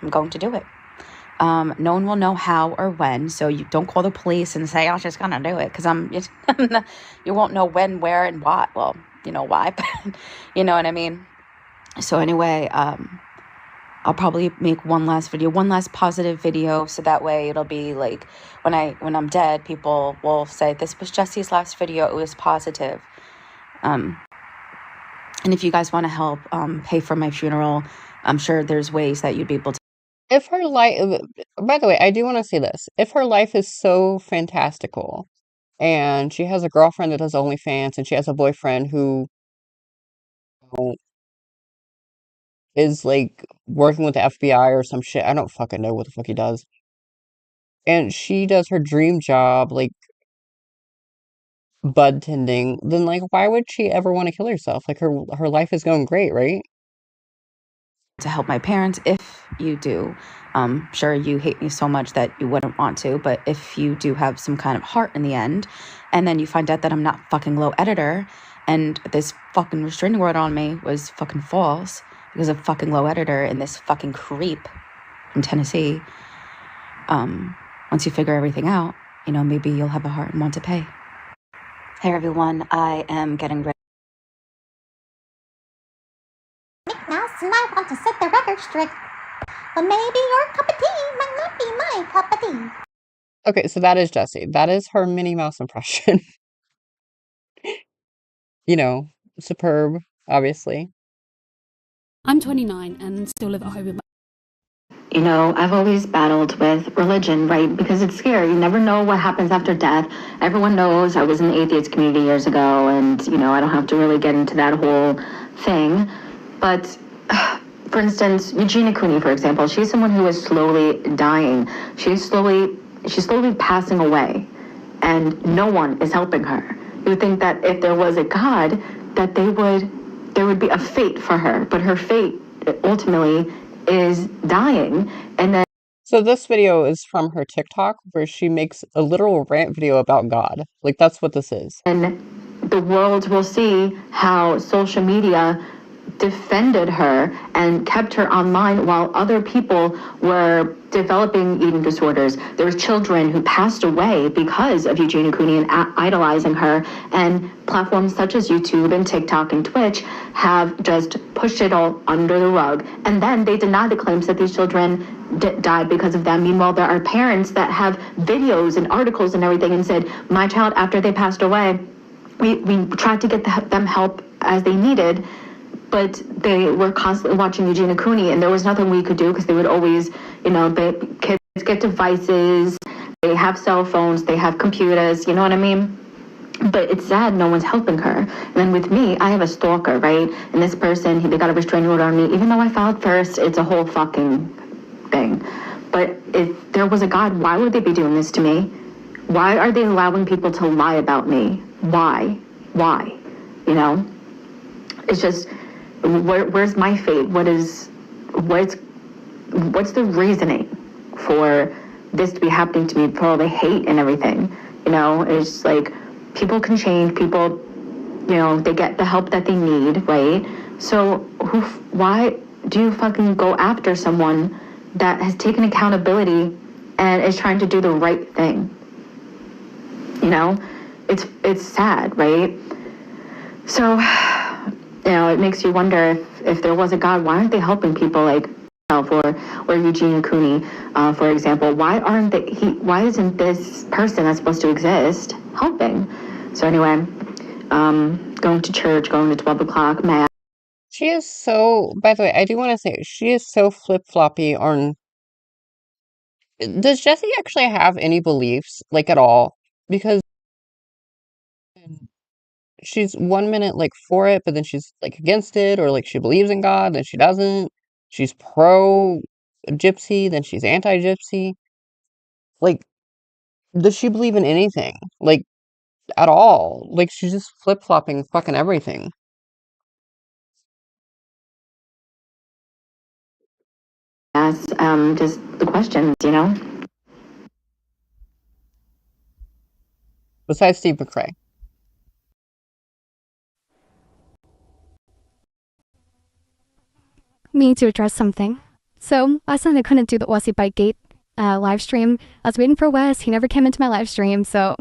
I'm going to do it. No one will know how or when, so you don't call the police and say, "I was just gonna do it," because you won't know when, where, and why. Well, you know why, but you know what I mean. So anyway, I'll probably make one last positive video, so that way it'll be like when I'm dead, people will say, "This was Jessi's last video. It was positive." And if you guys want to help pay for my funeral, I'm sure there's ways that you'd be able to. If her life, by the way, I do want to say this. If her life is so fantastical and she has a girlfriend that does OnlyFans and she has a boyfriend who is like working with the FBI or some shit, I don't fucking know what the fuck he does. And she does her dream job, like bud tending, then like why would she ever want to kill herself? Like her life is going great, right? To help my parents if you do. Sure, you hate me so much that you wouldn't want to, but if you do have some kind of heart in the end, and then you find out that I'm not fucking low editor, and this fucking restraining order on me was fucking false because of fucking low editor and this fucking creep in Tennessee, once you figure everything out, you know, maybe you'll have a heart and want to pay. Hey everyone, I am getting ready. Mouse and I want to set the record straight. But maybe your cup of tea might not be my cup of tea. Okay, so that is Jessi. That is her Minnie Mouse impression. You know, superb, obviously. I'm 29 and still live at home with my. You know, I've always battled with religion, right? Because it's scary. You never know what happens after death. Everyone knows I was in the atheist community years ago, and, you know, I don't have to really get into that whole thing. But, for instance, Eugenia Cooney, for example, she's someone who is slowly dying. She's slowly passing away, and no one is helping her. You would think that if there was a God, that there would be a fate for her, but her fate ultimately is dying. And then So this video is from her TikTok where she makes a literal rant video about God. Like that's what this is. the world will see how social media defended her and kept her online while other people were developing eating disorders. There were children who passed away because of Eugenia Cooney and idolizing her, and platforms such as YouTube and TikTok and Twitch have just pushed it all under the rug. And then they deny the claims that these children died because of them. Meanwhile, there are parents that have videos and articles and everything and said, my child, after they passed away, we tried to get them help as they needed, but they were constantly watching Eugenia Cooney, and there was nothing we could do because they would always, you know, kids get devices, they have cell phones, they have computers, you know what I mean? But it's sad no one's helping her. And then with me, I have a stalker, right? And this person, they got a restraining order on me. Even though I filed first, it's a whole fucking thing. But if there was a God, why would they be doing this to me? Why are they allowing people to lie about me? Why? You know? It's just, where's my fate? What's the reasoning for this to be happening to me, for all the hate and everything? You know, it's like, people can change, people, you know, they get the help that they need, right? So why do you fucking go after someone that has taken accountability and is trying to do the right thing? You know, it's sad, right? So, you know, it makes you wonder if there was a God, why aren't they helping people like myself or Eugenia Cooney, for example? Why isn't this person that's supposed to exist helping? So anyway, going to church, going to 12 o'clock mass. She is so, by the way, I do want to say she is so flip-floppy on does Jessie actually have any beliefs, like at all? Because she's one minute like for it, but then she's like against it, or like she believes in God, then she doesn't. She's pro gypsy, then she's anti-gypsy. Like, does she believe in anything? Like, at all? Like, she's just flip-flopping fucking everything. That's just the questions, you know? Besides Steve McRae. Me to address something. So last night I couldn't do the Aussie Bike Gate live stream. I was waiting for Wes. He never came into my live stream, so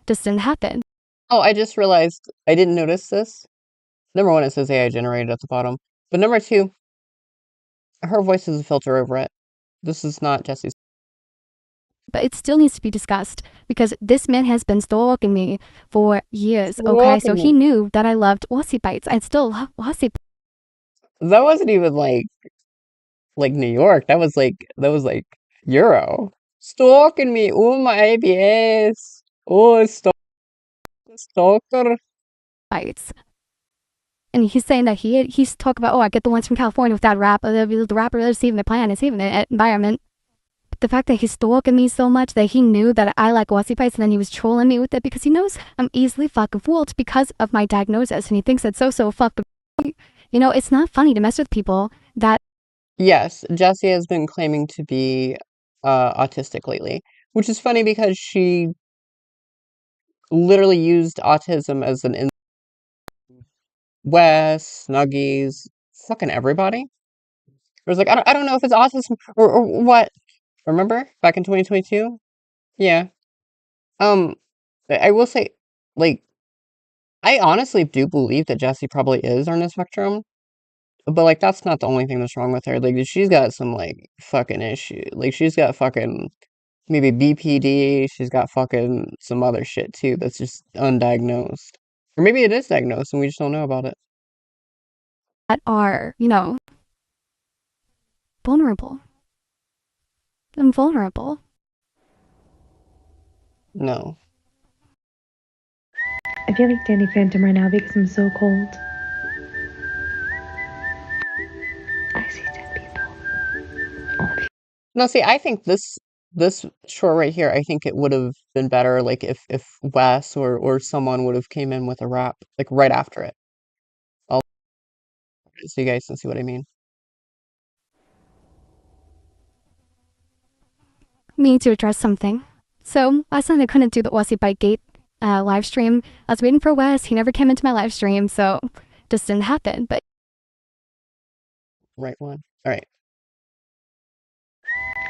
just didn't happen. Oh, I just realized I didn't notice this. Number one, it says AI generated at the bottom. But number two, her voice has a filter over it. This is not Jessie's. But it still needs to be discussed because this man has been stalking me for years. Okay, so Stalking he me. knew that I loved Aussie Bites. I still love Aussie That wasn't even like New York. That was like Euro. Stalking me. Oh my ABS. Oh, stalker. Bites. And he's saying that he's talking about, oh, I get the ones from California with that rapper, the rapper that's saving the planet, saving the environment. But the fact that he's stalking me so much that he knew that I like Aussie Bites and then he was trolling me with it because he knows I'm easily fucking fooled because of my diagnosis and he thinks it's so fucking. You know, it's not funny to mess with people that. Yes, Jessie has been claiming to be autistic lately, which is funny because she literally used autism as an Wes, Snuggies, fucking everybody. It was like, I don't know if it's autism or what. Remember back in 2022? Yeah. Um, I will say, like, I honestly do believe that Jessie probably is on the spectrum, but like, that's not the only thing that's wrong with her. Like, she's got some like fucking issue. Like, she's got fucking maybe BPD. She's got fucking some other shit too that's just undiagnosed, or maybe it is diagnosed and we just don't know about it. Are, you know, vulnerable. I'm vulnerable. No. I feel like Danny Phantom right now because I'm so cold. I see dead people. All of you. No, see, I think this short right here, I think it would have been better like if Wes or someone would have came in with a rap like right after it. I'll so you guys can see what I mean. Me to address something. So last night I couldn't do the Aussie Bike Gate live stream. I was waiting for Wes. He never came into my live stream, so just didn't happen. But Right one. All right.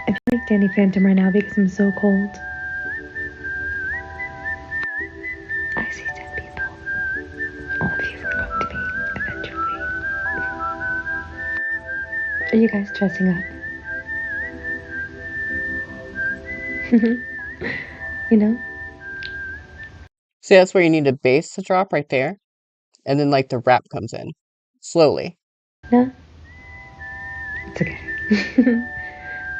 I feel like Danny Phantom right now because I'm so cold. I see dead people. All of you are going to be eventually. Are you guys dressing up? You know? See, that's where you need a bass to drop right there, and then like the rap comes in slowly. No? It's okay.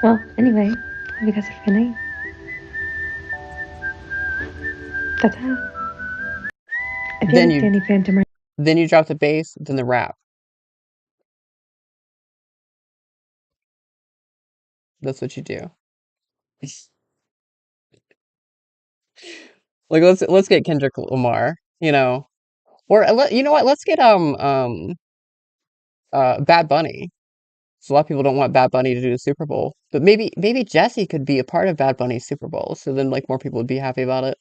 Well, anyway, hope you guys have a good night. Ta-ta. I feel Then like Danny Phantom right then you drop the bass, then the rap. That's what you do. Like let's get Kendrick Lamar, you know, or you know what? Let's get Bad Bunny. So a lot of people don't want Bad Bunny to do the Super Bowl, but maybe Jessie could be a part of Bad Bunny's Super Bowl. So then like more people would be happy about it.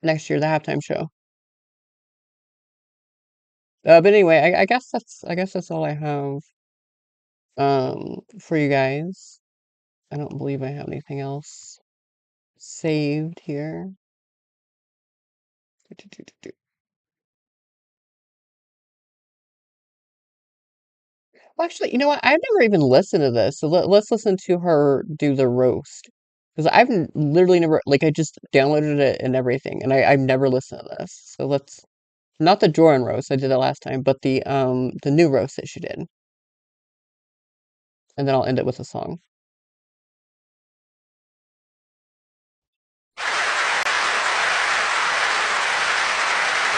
Next year, the halftime show. But anyway, I guess that's all I have for you guys. I don't believe I have anything else saved here. Well, actually, you know what? I've never even listened to this. So let's listen to her do the roast. Because literally never, like, I just downloaded it and everything, and I've never listened to this. So let's Not the Jordan roast, I did it last time, but the new roast that she did. And then I'll end it with a song.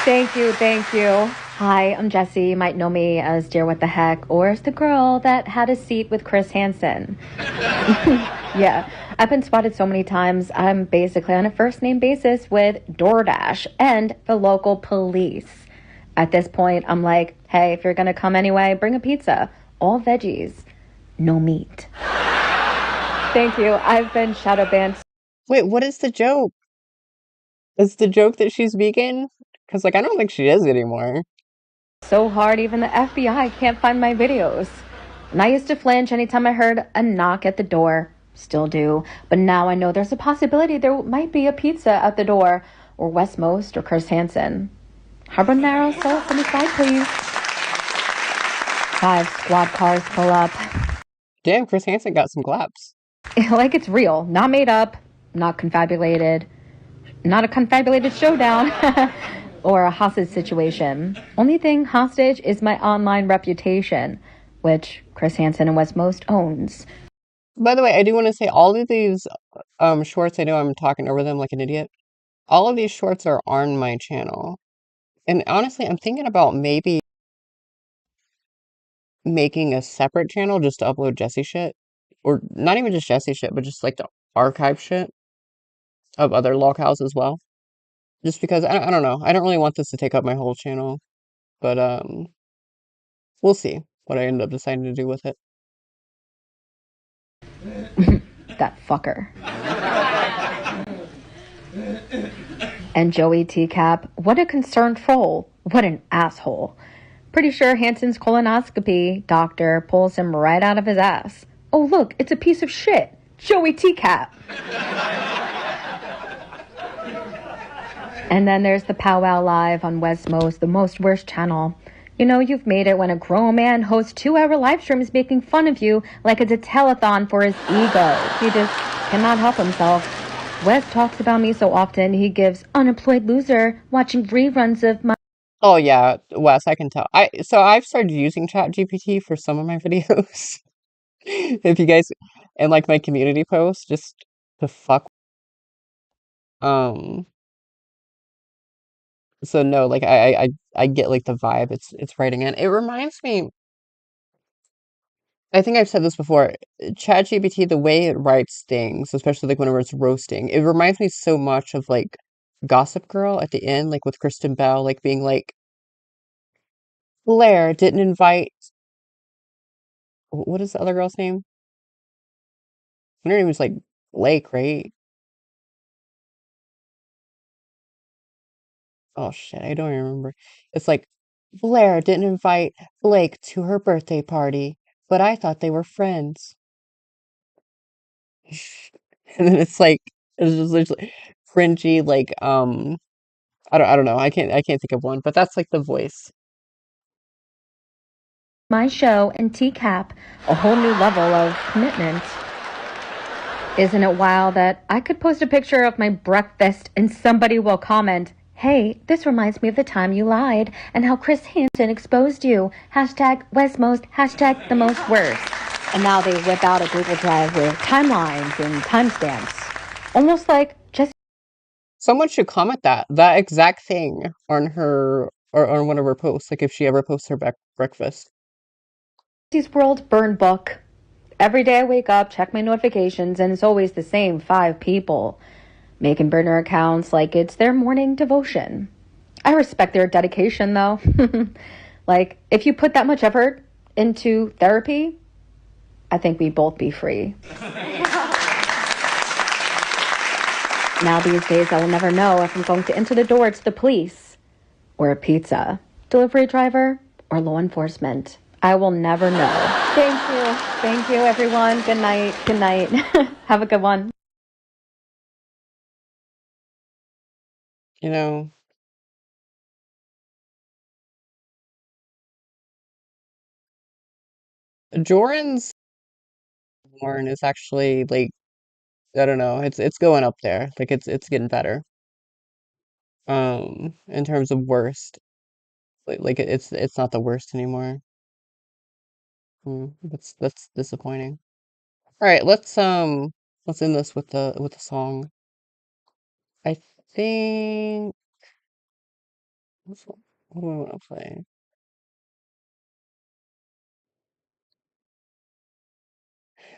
Thank you, thank you. Hi, I'm Jessi. You might know me as Dear What the Heck or as the girl that had a seat with Chris Hansen. Yeah, I've been spotted so many times. I'm basically on a first name basis with DoorDash and the local police. At this point, I'm like, hey, if you're gonna come anyway, bring a pizza. All veggies, no meat. Thank you. I've been shadow banned Wait, what is the joke? Is the joke that she's vegan? Because, like, I don't think she is anymore. so hard, even the FBI can't find my videos. And I used to flinch anytime I heard a knock at the door. Still do. But now I know there's a possibility there might be a pizza at the door, or Westmost, or Chris Hansen. Habanero sauce on the side, please. 5 squad cars pull up. Damn, Chris Hansen got some claps. Like it's real, not made up, not confabulated. Not a confabulated showdown or a hostage situation. Only thing hostage is my online reputation, which Chris Hansen and Westmost owns. By the way, I do want to say all of these shorts, I know I'm talking over them like an idiot. All of these shorts are on my channel. And honestly, I'm thinking about maybe making a separate channel just to upload Jessi shit. Or not even just Jessi shit, but just like the archive shit of other lolcows as well. Just because, I don't know. I don't really want this to take up my whole channel. But we'll see what I end up deciding to do with it. That fucker. And Joey Teacup, what a concerned troll. What an asshole. Pretty sure Hansen's colonoscopy doctor pulls him right out of his ass. Oh, look, it's a piece of shit. Joey Teacup. And then there's the Powwow Live on Westmost, the most worst channel. You know you've made it when a grown man hosts 2-hour live streams making fun of you like it's a telethon for his ego. He just cannot help himself. Wes talks about me so often he gives unemployed loser watching reruns of my... Oh yeah, Wes, I can tell. So I've started using ChatGPT for some of my videos. If you guys and like my community posts, just to fuck. Um. So no, like I get like the vibe it's writing in. It reminds me. I think I've said this before. ChatGPT, the way it writes things, especially like whenever it's roasting, it reminds me so much of like Gossip Girl at the end, like with Kristen Bell, like being like, Blair didn't invite. What is the other girl's name? Her name was like Blake, right? Oh shit, I don't remember. It's like Blair didn't invite Blake to her birthday party, but I thought they were friends. And then it's like it's just literally cringy, like I don't know. I can't think of one, but that's like the voice. my show and TCAP, a whole new level of commitment. Isn't it wild that I could post a picture of my breakfast and somebody will comment, hey, this reminds me of the time you lied and how Chris Hansen exposed you. Hashtag Westmost, hashtag the most worst. And now they whip out a Google Drive with timelines and timestamps. Almost like just Someone should comment that exact thing on her or on one of her posts, like if she ever posts her breakfast. Jesse's World burn book. Every day I wake up, check my notifications, and it's always the same 5 people making burner accounts like it's their morning devotion. I respect their dedication, though. Like, if you put that much effort into therapy, I think we'd both be free. Now these days, I will never know if I'm going to enter the door to the police or a pizza delivery driver or law enforcement. I will never know. Thank you. Thank you, everyone. Good night. Good night. Have a good one. You know, Joran's horn is actually like I don't know, it's going up there. Like it's getting better. In terms of worst. Like it's not the worst anymore. That's disappointing. All right, let's end this with the song. I think what do I want to play?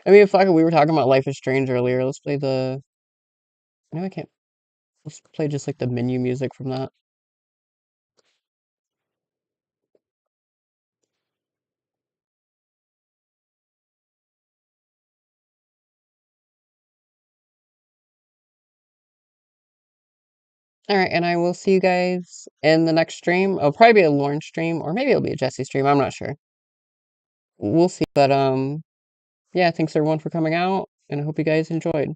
I mean, fuck it, we were talking about Life is Strange earlier. Let's play the. No, I can't. Let's play just like the menu music from that. All right, and I will see you guys in the next stream. It'll probably be a Lauren stream, or maybe it'll be a Jesse stream. I'm not sure. We'll see. But yeah, thanks everyone for coming out, and I hope you guys enjoyed.